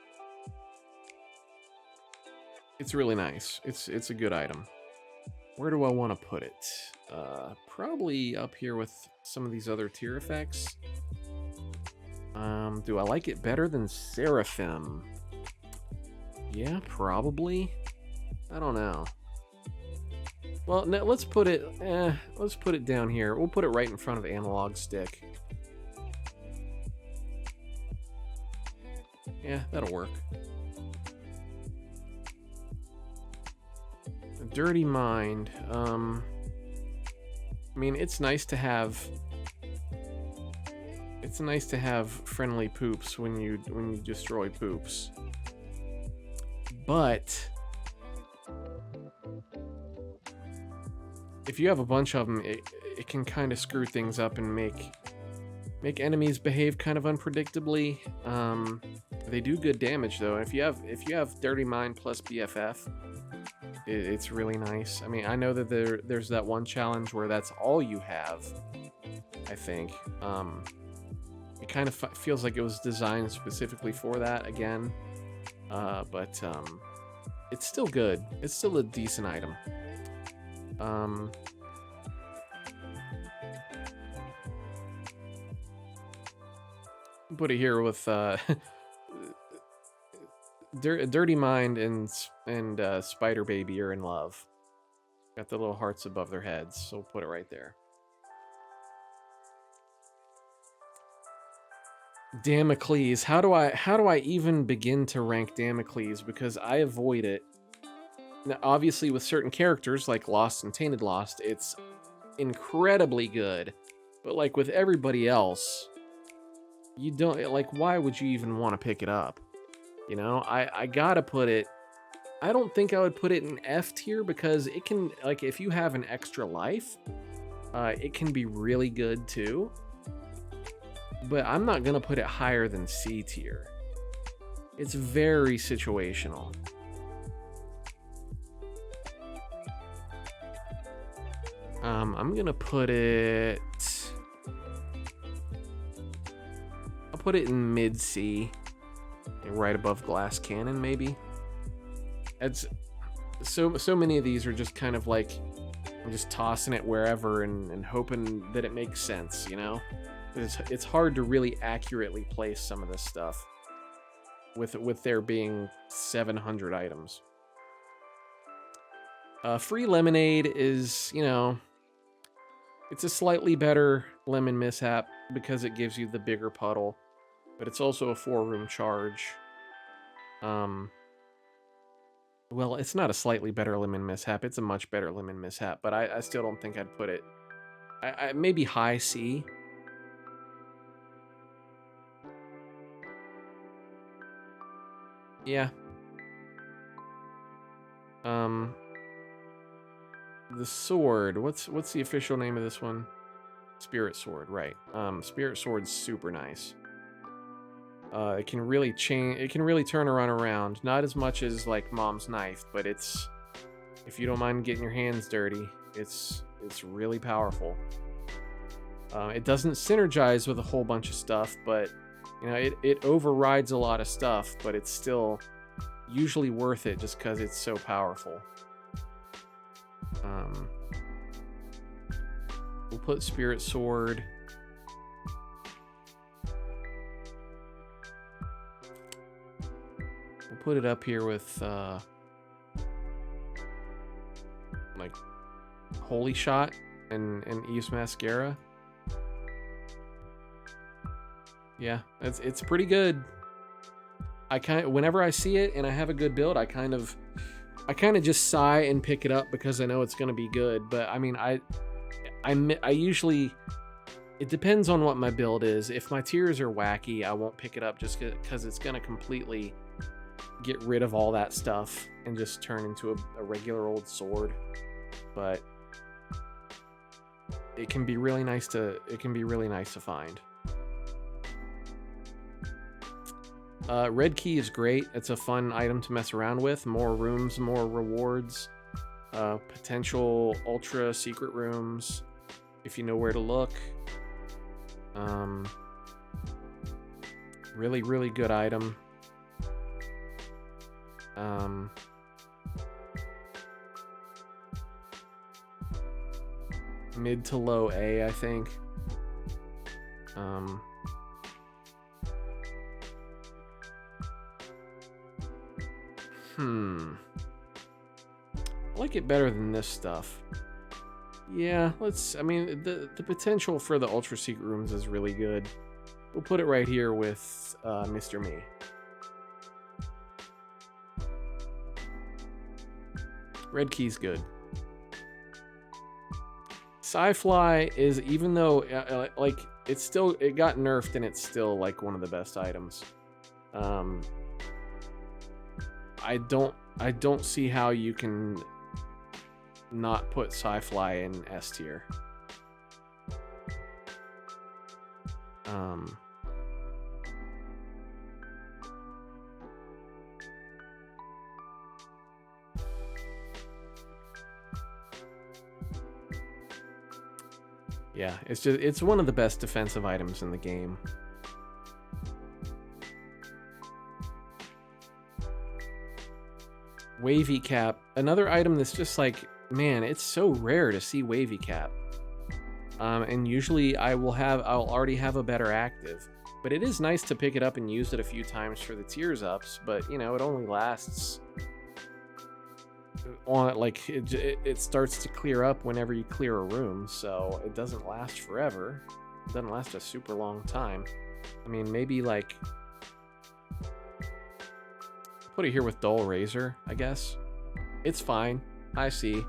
It's really nice. It's a good item. Where do I want to put it? Probably up here with some of these other tier effects. Do I like it better than Seraphim? Yeah, probably. I don't know. Well, no, let's put it down here. We'll put it right in front of Analog Stick. Yeah, that'll work. A Dirty Mind. I mean, it's nice to have friendly poops when you destroy poops. But if you have a bunch of them, it can kind of screw things up and make enemies behave kind of unpredictably. They do good damage though. If you have Dirty Mind plus BFF, it's really nice. I mean, I know that there's that one challenge where that's all you have, I think. It kind of feels like it was designed specifically for that again, but it's still good. It's still a decent item. Put it here with Dirty Mind and Spider Baby are in love. Got the little hearts above their heads, so we'll put it right there. Damocles. How do I even begin to rank Damocles? Because I avoid it. Now, obviously, with certain characters like Lost and Tainted Lost, it's incredibly good. But like with everybody else, you don't like. Why would you even want to pick it up? You know, I gotta put it. I don't think I would put it in F tier because it can, like, if you have an extra life, it can be really good too. But I'm not gonna put it higher than C tier. It's very situational. I'm gonna put it. I'll put it in mid C, right above Glass Cannon, maybe. It's so many of these are just kind of like I'm just tossing it wherever and hoping that it makes sense, you know. It's hard to really accurately place some of this stuff with there being 700 items. Free Lemonade is, you know, it's a slightly better Lemon Mishap because it gives you the bigger puddle, but it's also a 4-room charge. Well, it's not a slightly better Lemon Mishap, it's a much better Lemon Mishap, but I still don't think I'd put it. I maybe high C. Yeah. The sword. What's the official name of this one? Spirit Sword, right. Spirit Sword's super nice. It can really change. It can really turn a run around. Not as much as like Mom's Knife, but it's, if you don't mind getting your hands dirty, it's really powerful. It doesn't synergize with a whole bunch of stuff, but you know it overrides a lot of stuff. But it's still usually worth it just because it's so powerful. We'll put Spirit Sword. We'll put it up here with like Holy Shot and Eve's Mascara. Yeah, it's pretty good. Whenever I see it and I have a good build, I kind of just sigh and pick it up because I know it's going to be good. But I mean, I usually, it depends on what my build is. If my tiers are wacky, I won't pick it up just because it's going to completely get rid of all that stuff and just turn into a regular old sword. But it can be really nice to find. Red Key is great. It's a fun item to mess around with. More rooms, more rewards, potential ultra secret rooms if you know where to look. Really, really good item. Mid to low A, I think. I like it better than this stuff. Yeah, I mean, the potential for the Ultra Secret Rooms is really good. We'll put it right here with Mr. Me. Red Key's good. Sci-Fly is, even though, like, it got nerfed and it's still, like, one of the best items. I don't see how you can not put Sci-Fly in S tier. Yeah, it's one of the best defensive items in the game. Wavy Cap, another item that's just like, man, it's so rare to see Wavy Cap. And usually I'll already have a better active, but it is nice to pick it up and use it a few times for the tiers ups, but you know, it only lasts on like it starts to clear up whenever you clear a room, so it doesn't last forever. It doesn't last a super long time. I mean, maybe like put it here with Dull Razor, I guess. It's fine. I see.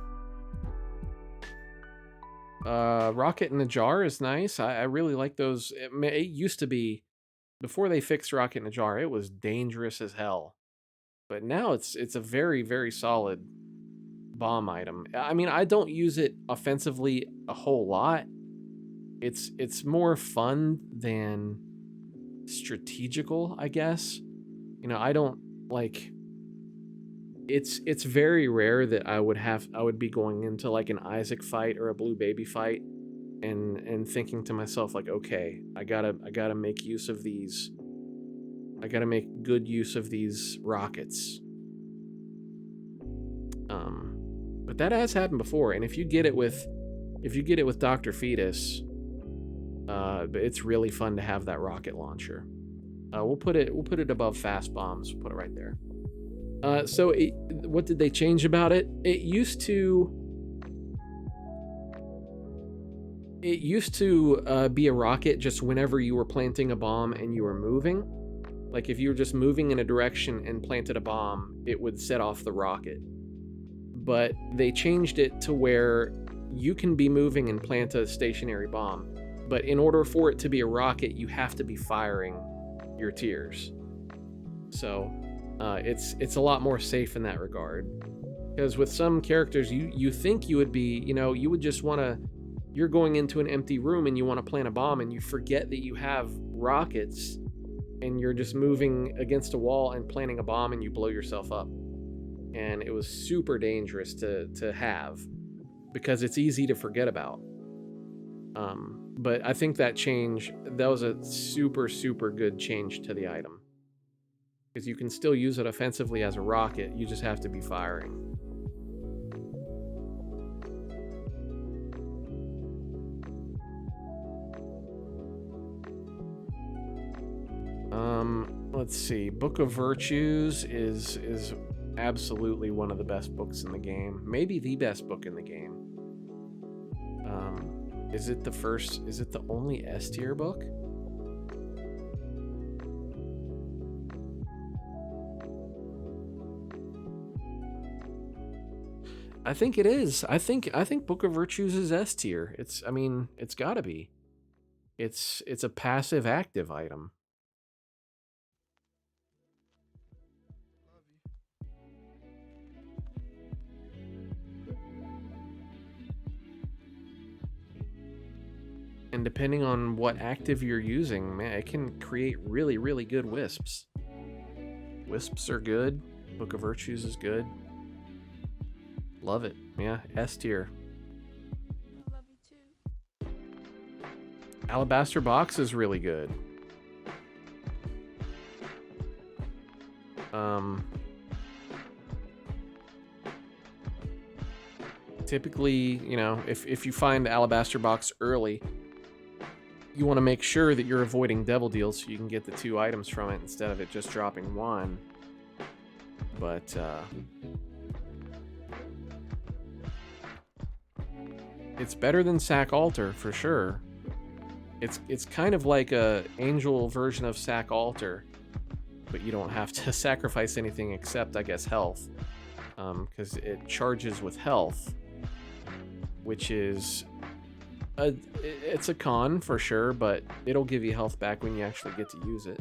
Rocket in a Jar is nice. I really like those. It used to be, before they fixed Rocket in a Jar, it was dangerous as hell. But now it's a very, very solid bomb item. I mean, I don't use it offensively a whole lot. It's more fun than strategical, I guess. You know, I don't like, it's very rare that I would be going into like an Isaac fight or a Blue Baby fight and thinking to myself like, okay, I gotta make use of these. I gotta make good use of these rockets. But that has happened before, and if you get it with Dr. Fetus, it's really fun to have that rocket launcher. We'll put it above Fast Bombs. We'll put it right there. So what did they change about it? It used to be a rocket just whenever you were planting a bomb and you were moving. Like if you were just moving in a direction and planted a bomb, it would set off the rocket. But they changed it to where you can be moving and plant a stationary bomb. But in order for it to be a rocket, you have to be firing your tiers. So it's a lot more safe in that regard. Because with some characters, you think you would be, you know, you would just want to, you're going into an empty room and you want to plant a bomb and you forget that you have rockets and you're just moving against a wall and planting a bomb and you blow yourself up. And it was super dangerous to have because it's easy to forget about. But I think that was a super, super good change to the item. Because you can still use it offensively as a rocket, you just have to be firing. Let's see. Book of Virtues is absolutely one of the best books in the game. Maybe the best book in the game. Is it the only S tier book? I think it is. I think Book of Virtues is S tier. It's gotta be. It's a passive active item. And depending on what active you're using, man, it can create really, really good wisps. Wisps are good. Book of Virtues is good. Love it. Yeah, S tier.
Love you too.
Alabaster Box is really good. Typically, you know, if you find Alabaster Box early, you want to make sure that you're avoiding Devil Deal so you can get the 2 items from it instead of it just dropping 1. But it's better than Sack Altar for sure. It's kind of like a angel version of Sack Altar, but you don't have to sacrifice anything except, I guess, health, because it charges with health, which is it's a con for sure, but it'll give you health back when you actually get to use it.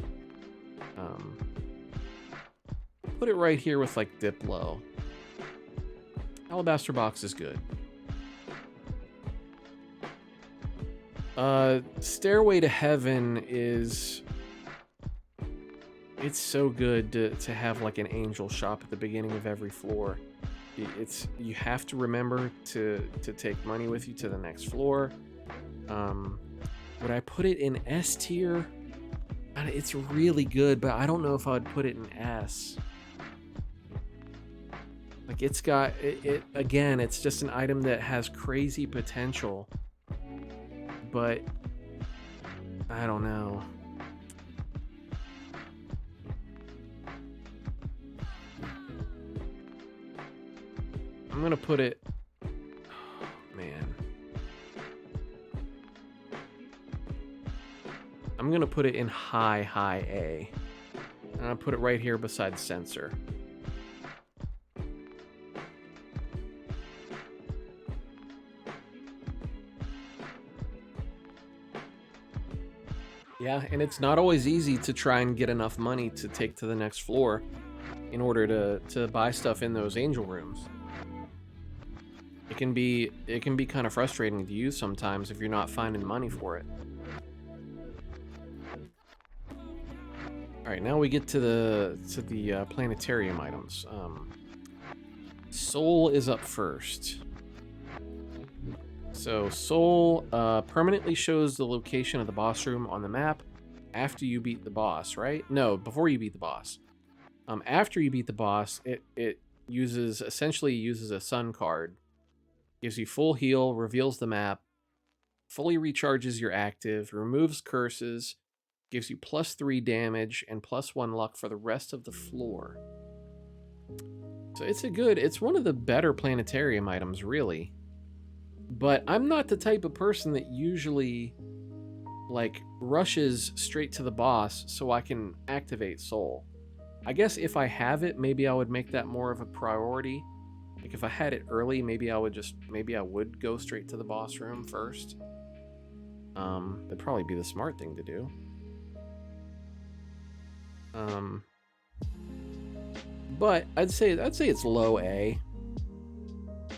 Put it right here with like Diplo. Alabaster Box is good. Stairway to Heaven is... It's so good to have like an angel shop at the beginning of every floor. You have to remember to take money with you to the next floor. Would I put it in S tier? It's really good, but I don't know if I would put it in S. Like it's got it again, it's just an item that has crazy potential. But I don't know. I'm gonna put it, oh, man. I'm gonna put it in high A. And I'll put it right here beside Sensor. Yeah, and it's not always easy to try and get enough money to take to the next floor in order to buy stuff in those angel rooms. It can be kind of frustrating to use sometimes if you're not finding money for it. All right, now we get to the planetarium items. Soul is up first. So Soul permanently shows the location of the boss room on the map after you beat the boss, right? No, before you beat the boss. After you beat the boss, it essentially uses a sun card. Gives you full heal, reveals the map, fully recharges your active, removes curses, gives you +3 damage and +1 luck for the rest of the floor. So it's one of the better planetarium items, really. But I'm not the type of person that usually like rushes straight to the boss so I can activate Soul. I guess if I have it, maybe I would make that more of a priority. Like if I had it early, maybe I would go straight to the boss room first. That'd probably be the smart thing to do. But I'd say it's low A.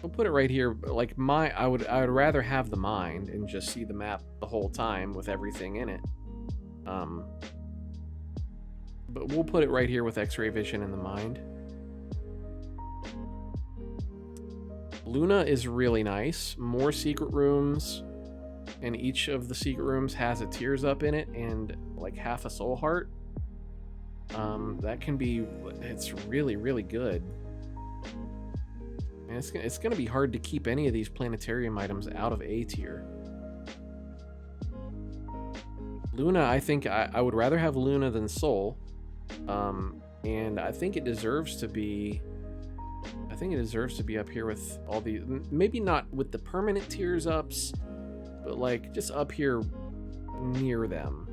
I'll put it right here. Like I would rather have the mind and just see the map the whole time with everything in it. But we'll put it right here with X-ray vision in the mind. Luna is really nice. More secret rooms, and each of the secret rooms has a tears up in it and like half a soul heart. It's really, really good. And it's gonna be hard to keep any of these planetarium items out of A tier. Luna, I think I would rather have Luna than Soul. And I think it deserves to be up here with all the, maybe not with the permanent tiers ups, but like just up here near them.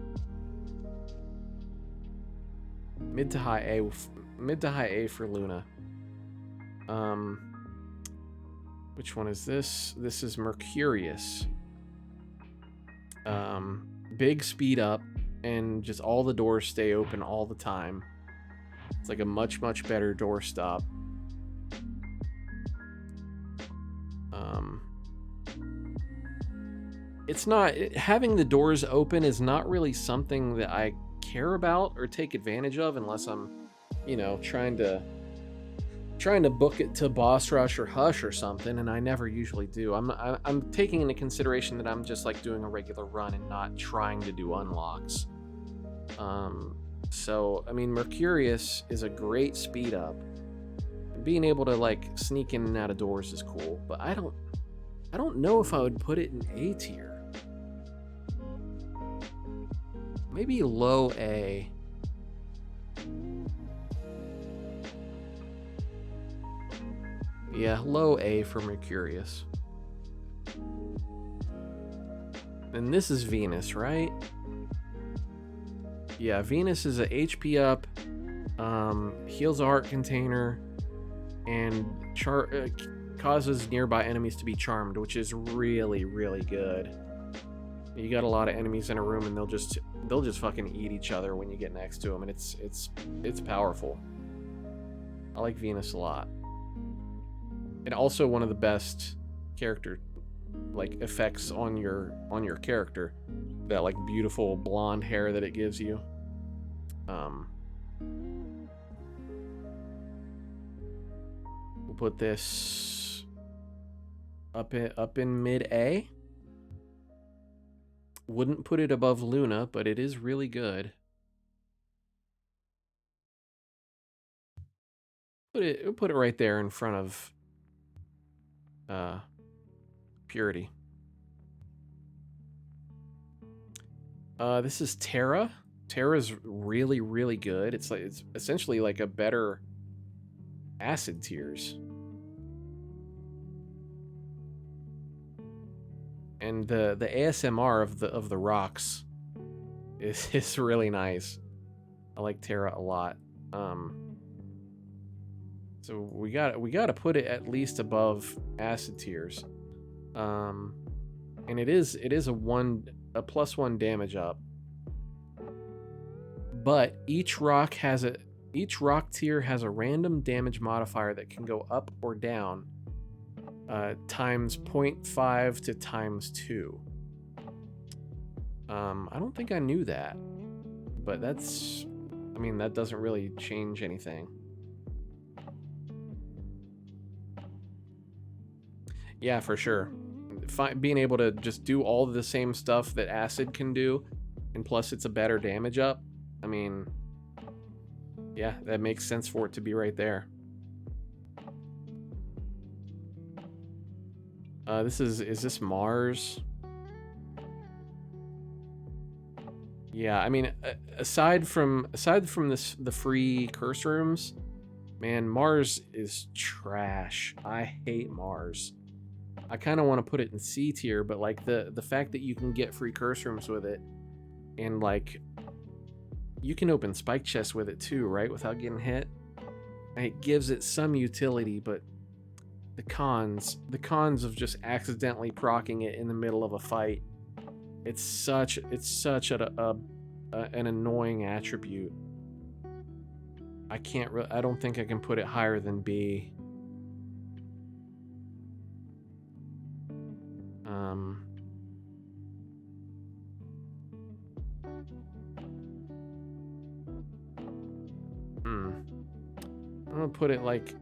Mid to high A for Luna. Which one is this? This is Mercurius. Big speed up and just all the doors stay open all the time. It's like a much better doorstop. It's not, having the doors open is not really something that I care about or take advantage of unless I'm, trying to book it to boss rush or hush or something, and I never usually do. I'm taking into consideration that I'm just like doing a regular run and not trying to do unlocks. So I mean, Mercurius is a great speed up. Being able to like sneak in and out of doors is cool, but I don't know if I would put it in A tier. Maybe low A. Yeah, low A for Mercurius. And this is Venus, right? Yeah, Venus is a HP up, heals a heart container, and causes nearby enemies to be charmed, which is really, really good. You got a lot of enemies in a room, and they'll just fucking eat each other when you get next to them, and it's powerful. I like Venus a lot. And also one of the best character like effects on your character. That like beautiful blonde hair that it gives you. We'll put this up in mid A. Wouldn't put it above Luna, but it is really good. We'll put it right there in front of Purity. This is Terra. Terra's really, really good. It's essentially like a better Acid Tears. And the ASMR of the rocks is really nice. I like Terra a lot. So we got to put it at least above Acid Tears. And it is a +1 damage up. But each rock tier has a random damage modifier that can go up or down times 0.5 to times 2. I don't think I knew that, but that doesn't really change anything. Yeah, for sure. Being able to just do all the same stuff that Acid can do, and plus it's a better damage up. I mean, yeah, that makes sense for it to be right there. Is this Mars? Yeah, I mean, aside from the free curse rooms, man, Mars is trash. I hate Mars. I kind of want to put it in C tier, but like the fact that you can get free curse rooms with it, and like you can open spike chests with it too, right? Without getting hit. It gives it some utility, but the cons of just accidentally proccing it in the middle of a fight, it's such an annoying attribute. I don't think I can put it higher than B. I'm gonna put it like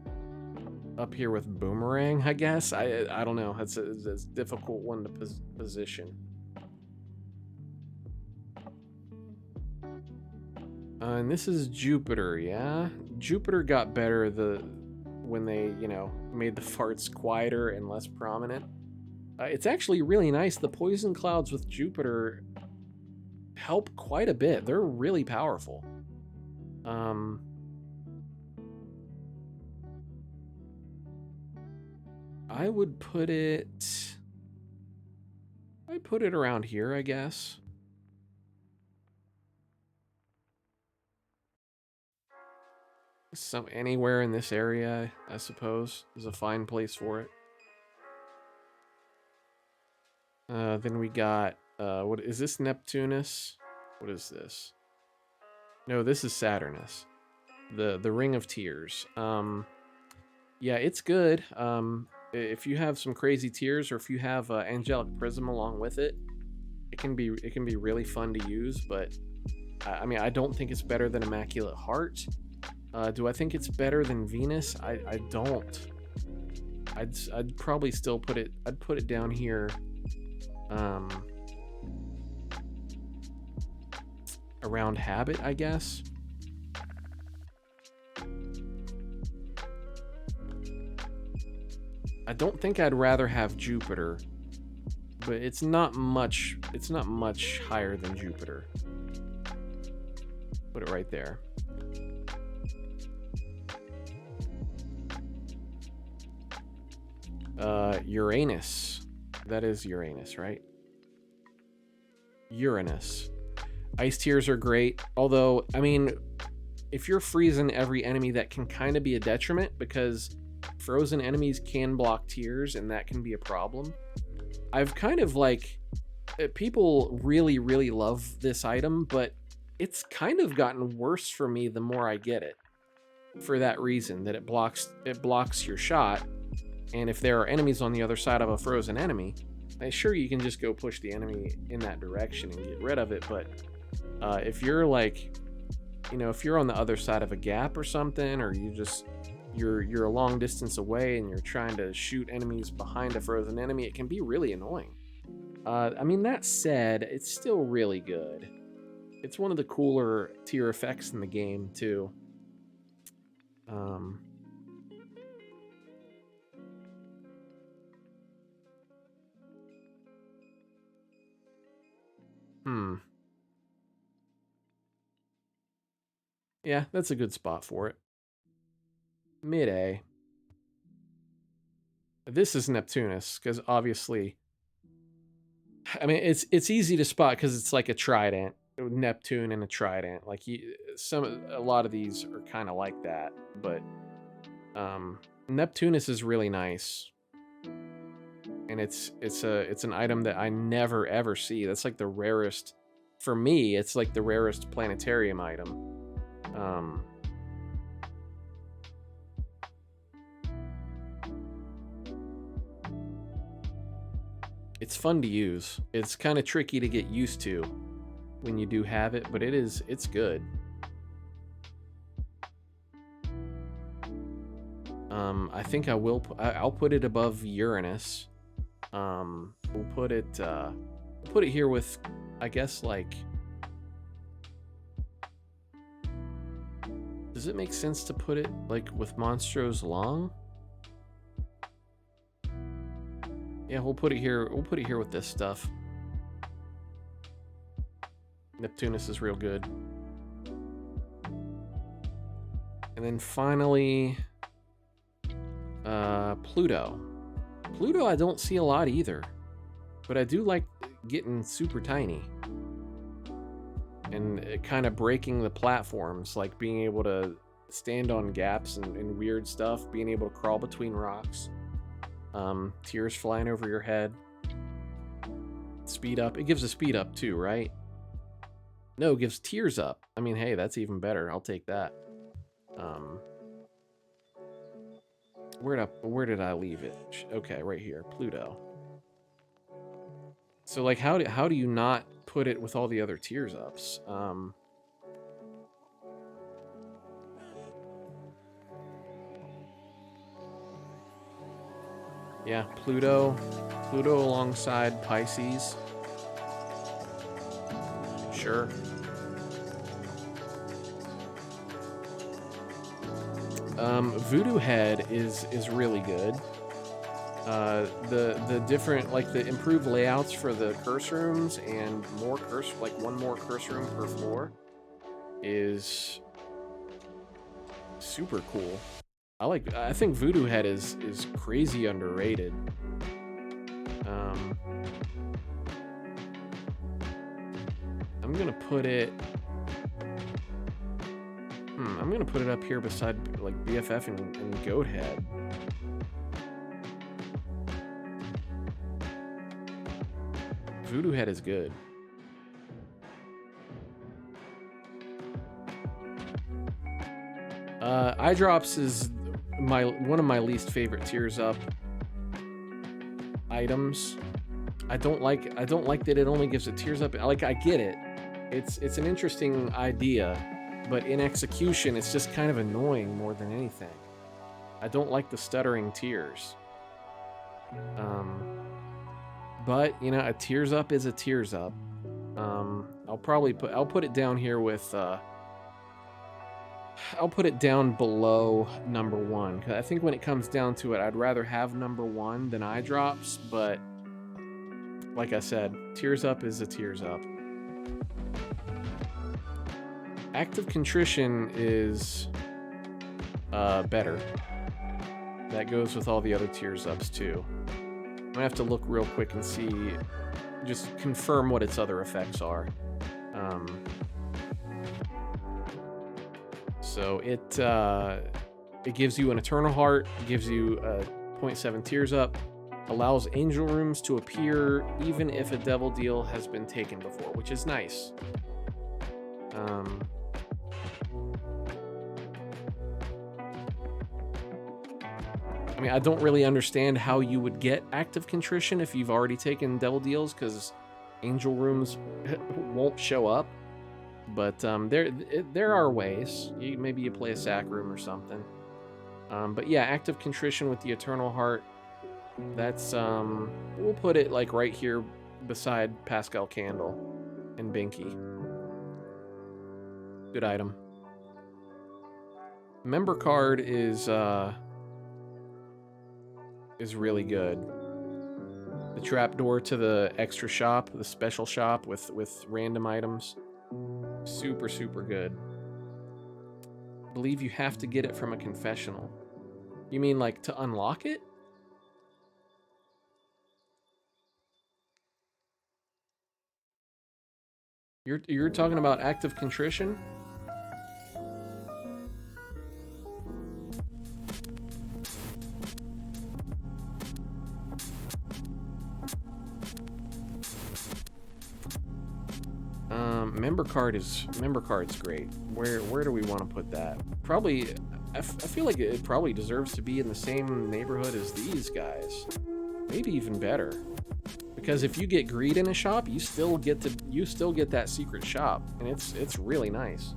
up here with Boomerang, I guess. I don't know. It's a difficult one to position. And this is Jupiter, yeah? Jupiter got better when they, made the farts quieter and less prominent. It's actually really nice. The poison clouds with Jupiter help quite a bit. They're really powerful. I'd put it around here, I guess. Anywhere in this area, I suppose, is a fine place for it. Then we got, what is this, Neptunus? What is this? No, this is Saturnus. The Ring of Tears. Yeah, it's good. If you have some crazy tears, or if you have Angelic Prism along with it, it can be really fun to use. But I mean, I don't think it's better than Immaculate Heart. Do I think it's better than Venus? I don't. I'd probably still put it. I'd put it down here. Around Habit, I guess. I don't think I'd rather have Jupiter, but it's not much higher than Jupiter. Put it right there. Uranus. That is Uranus, right? Uranus. Ice Tears are great, although, I mean, if you're freezing every enemy, that can kind of be a detriment, because frozen enemies can block tears, and that can be a problem. I've kind of like, people really, really love this item, but it's kind of gotten worse for me the more I get it. For that reason, that it blocks your shot, and if there are enemies on the other side of a frozen enemy, Sure, you can just go push the enemy in that direction and get rid of it, but if you're like, if you're on the other side of a gap or something, or you're a long distance away and you're trying to shoot enemies behind a frozen enemy, it can be really annoying. I mean, that said, it's still really good. It's one of the cooler tier effects in the game, too. Yeah, that's a good spot for it. Mid-A. This is Neptunus, because obviously... I mean, it's easy to spot because it's like a trident. Neptune and a trident. Like, a lot of these are kind of like that. But Neptunus is really nice. And it's an item that I never, ever see. That's like the rarest... For me, it's like the rarest planetarium item. It's fun to use. It's kind of tricky to get used to when you do have it, but it's good. I think I'll put it above Uranus. We'll put it here with, I guess, like, does it make sense to put it like with Monstro's Long? Yeah, we'll put it here. We'll put it here with this stuff. Neptunus is real good. And then finally, Pluto. Pluto I don't see a lot either, but I do like getting super tiny and kind of breaking the platforms, like being able to stand on gaps and weird stuff, being able to crawl between rocks. Tears flying over your head. Speed up. It gives a speed up too, right? No, it gives tears up. I mean, hey, that's even better. I'll take that. Where did I leave it? Okay, right here, Pluto. So like, how do you not put it with all the other tears ups? Yeah, Pluto alongside Pisces. Sure. Voodoo Head is really good. The different, like, the improved layouts for the curse rooms and more curse, like one more curse room per floor, is super cool. I think Voodoo Head is crazy underrated. I'm gonna put it up here beside like BFF and Goat Head. Voodoo Head is good. Eye Drops is one of my least favorite Tears Up items. I don't like that it only gives a Tears Up. Like, I get it. It's an interesting idea, but in execution it's just kind of annoying more than anything. I don't like the stuttering tears. But you know, a Tears Up is a Tears Up. I'll put it down here with I'll put it down below number 1, because I think when it comes down to it, I'd rather have number 1 than Eye Drops, but like I said, Tears Up is a Tears Up. Act of Contrition is better. That goes with all the other Tears Ups too. I'm gonna have to look real quick and see, just confirm what its other effects are. So it gives you an Eternal Heart, gives you a 0.7 Tears Up, allows Angel Rooms to appear even if a Devil Deal has been taken before, which is nice. I mean, I don't really understand how you would get active contrition if you've already taken devil deals, because angel rooms won't show up. But there are ways. Maybe you play a sack room or something. But yeah, active contrition with the eternal heart. That's we'll put it like right here beside Pascal Candle and Binky. Good item. Member card is really good. The trapdoor to the extra shop, the special shop with random items, super good. I believe you have to get it from a confessional. You mean like to unlock it? You're talking about active contrition? Member card's great. Where do we want to put that? Probably, I feel like it probably deserves to be in the same neighborhood as these guys. Maybe even better. Because if you get greed in a shop, you still get that secret shop, and it's really nice.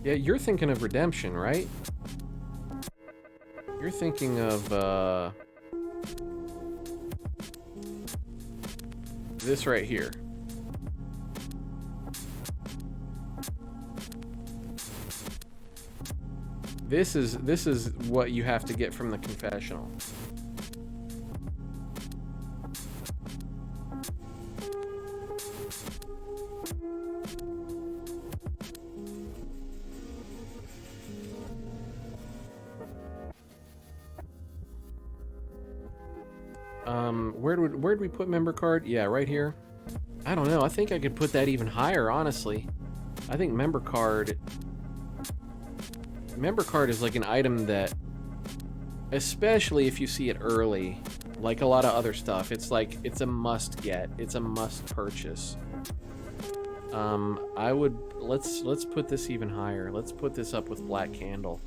Yeah, you're thinking of redemption, right? You're thinking of this right here. This is what you have to get from the confessional. Where'd we put member card? Yeah, right here. I don't know. I think I could put that even higher, honestly. I think member card is like an item that, especially if you see it early, like a lot of other stuff, it's like it's a must get. It's a must purchase. Let's put this even higher. Let's put this up with Black Candle.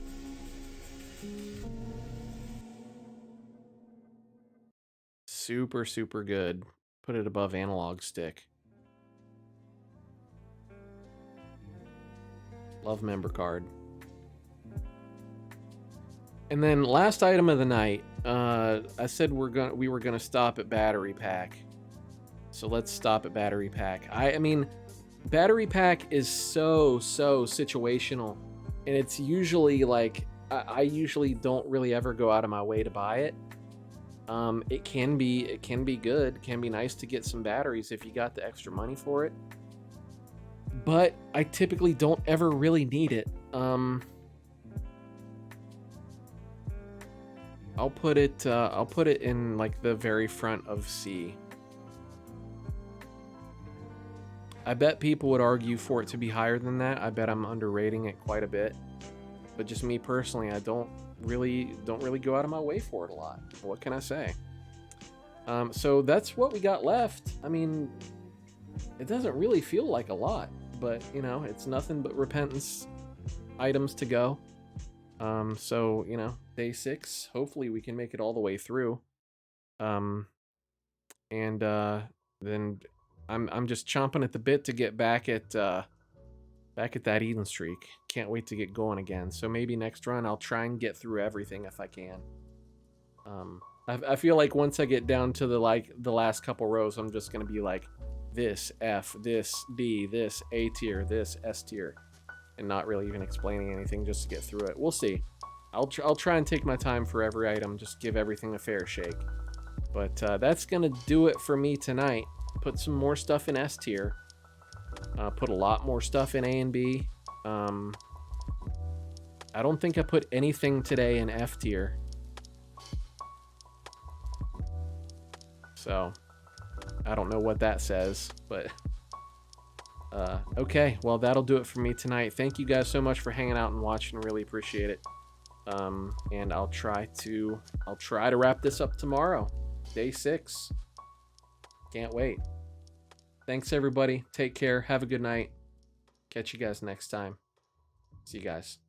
Super good. Put it above Analog Stick. Love member card. And then last item of the night, I said we were gonna stop at Battery Pack. So let's stop at Battery Pack. I mean, Battery Pack is so situational, and it's usually like I usually don't really ever go out of my way to buy it. It can be good. It can be nice to get some batteries if you got the extra money for it. But I typically don't ever really need it. I'll put it in like the very front of C. I bet people would argue for it to be higher than that. I bet I'm underrating it quite a bit. But just me personally, I don't really go out of my way for it a lot. What can I say? So that's what we got left. I mean, it doesn't really feel like a lot, but you know, it's nothing but repentance items to go. So you know, day 6, hopefully we can make it all the way through. And then I'm just chomping at the bit to get back at that Eden streak. Can't wait to get going again. So maybe next run I'll try and get through everything if I can. I feel like once I get down to the last couple rows, I'm just gonna be like this F, this D, this A tier, this S tier, and not really even explaining anything just to get through it. We'll see. I'll try and take my time for every item, just give everything a fair shake. But that's gonna do it for me tonight. Put some more stuff in S tier. Put a lot more stuff in A and B. I don't think I put anything today in F tier. So, I don't know what that says, but okay, well that'll do it for me tonight. Thank you guys so much for hanging out and watching. Really appreciate it. And I'll try to wrap this up tomorrow, day 6. Can't wait. Thanks everybody. Take care. Have a good night. Catch you guys next time. See you guys.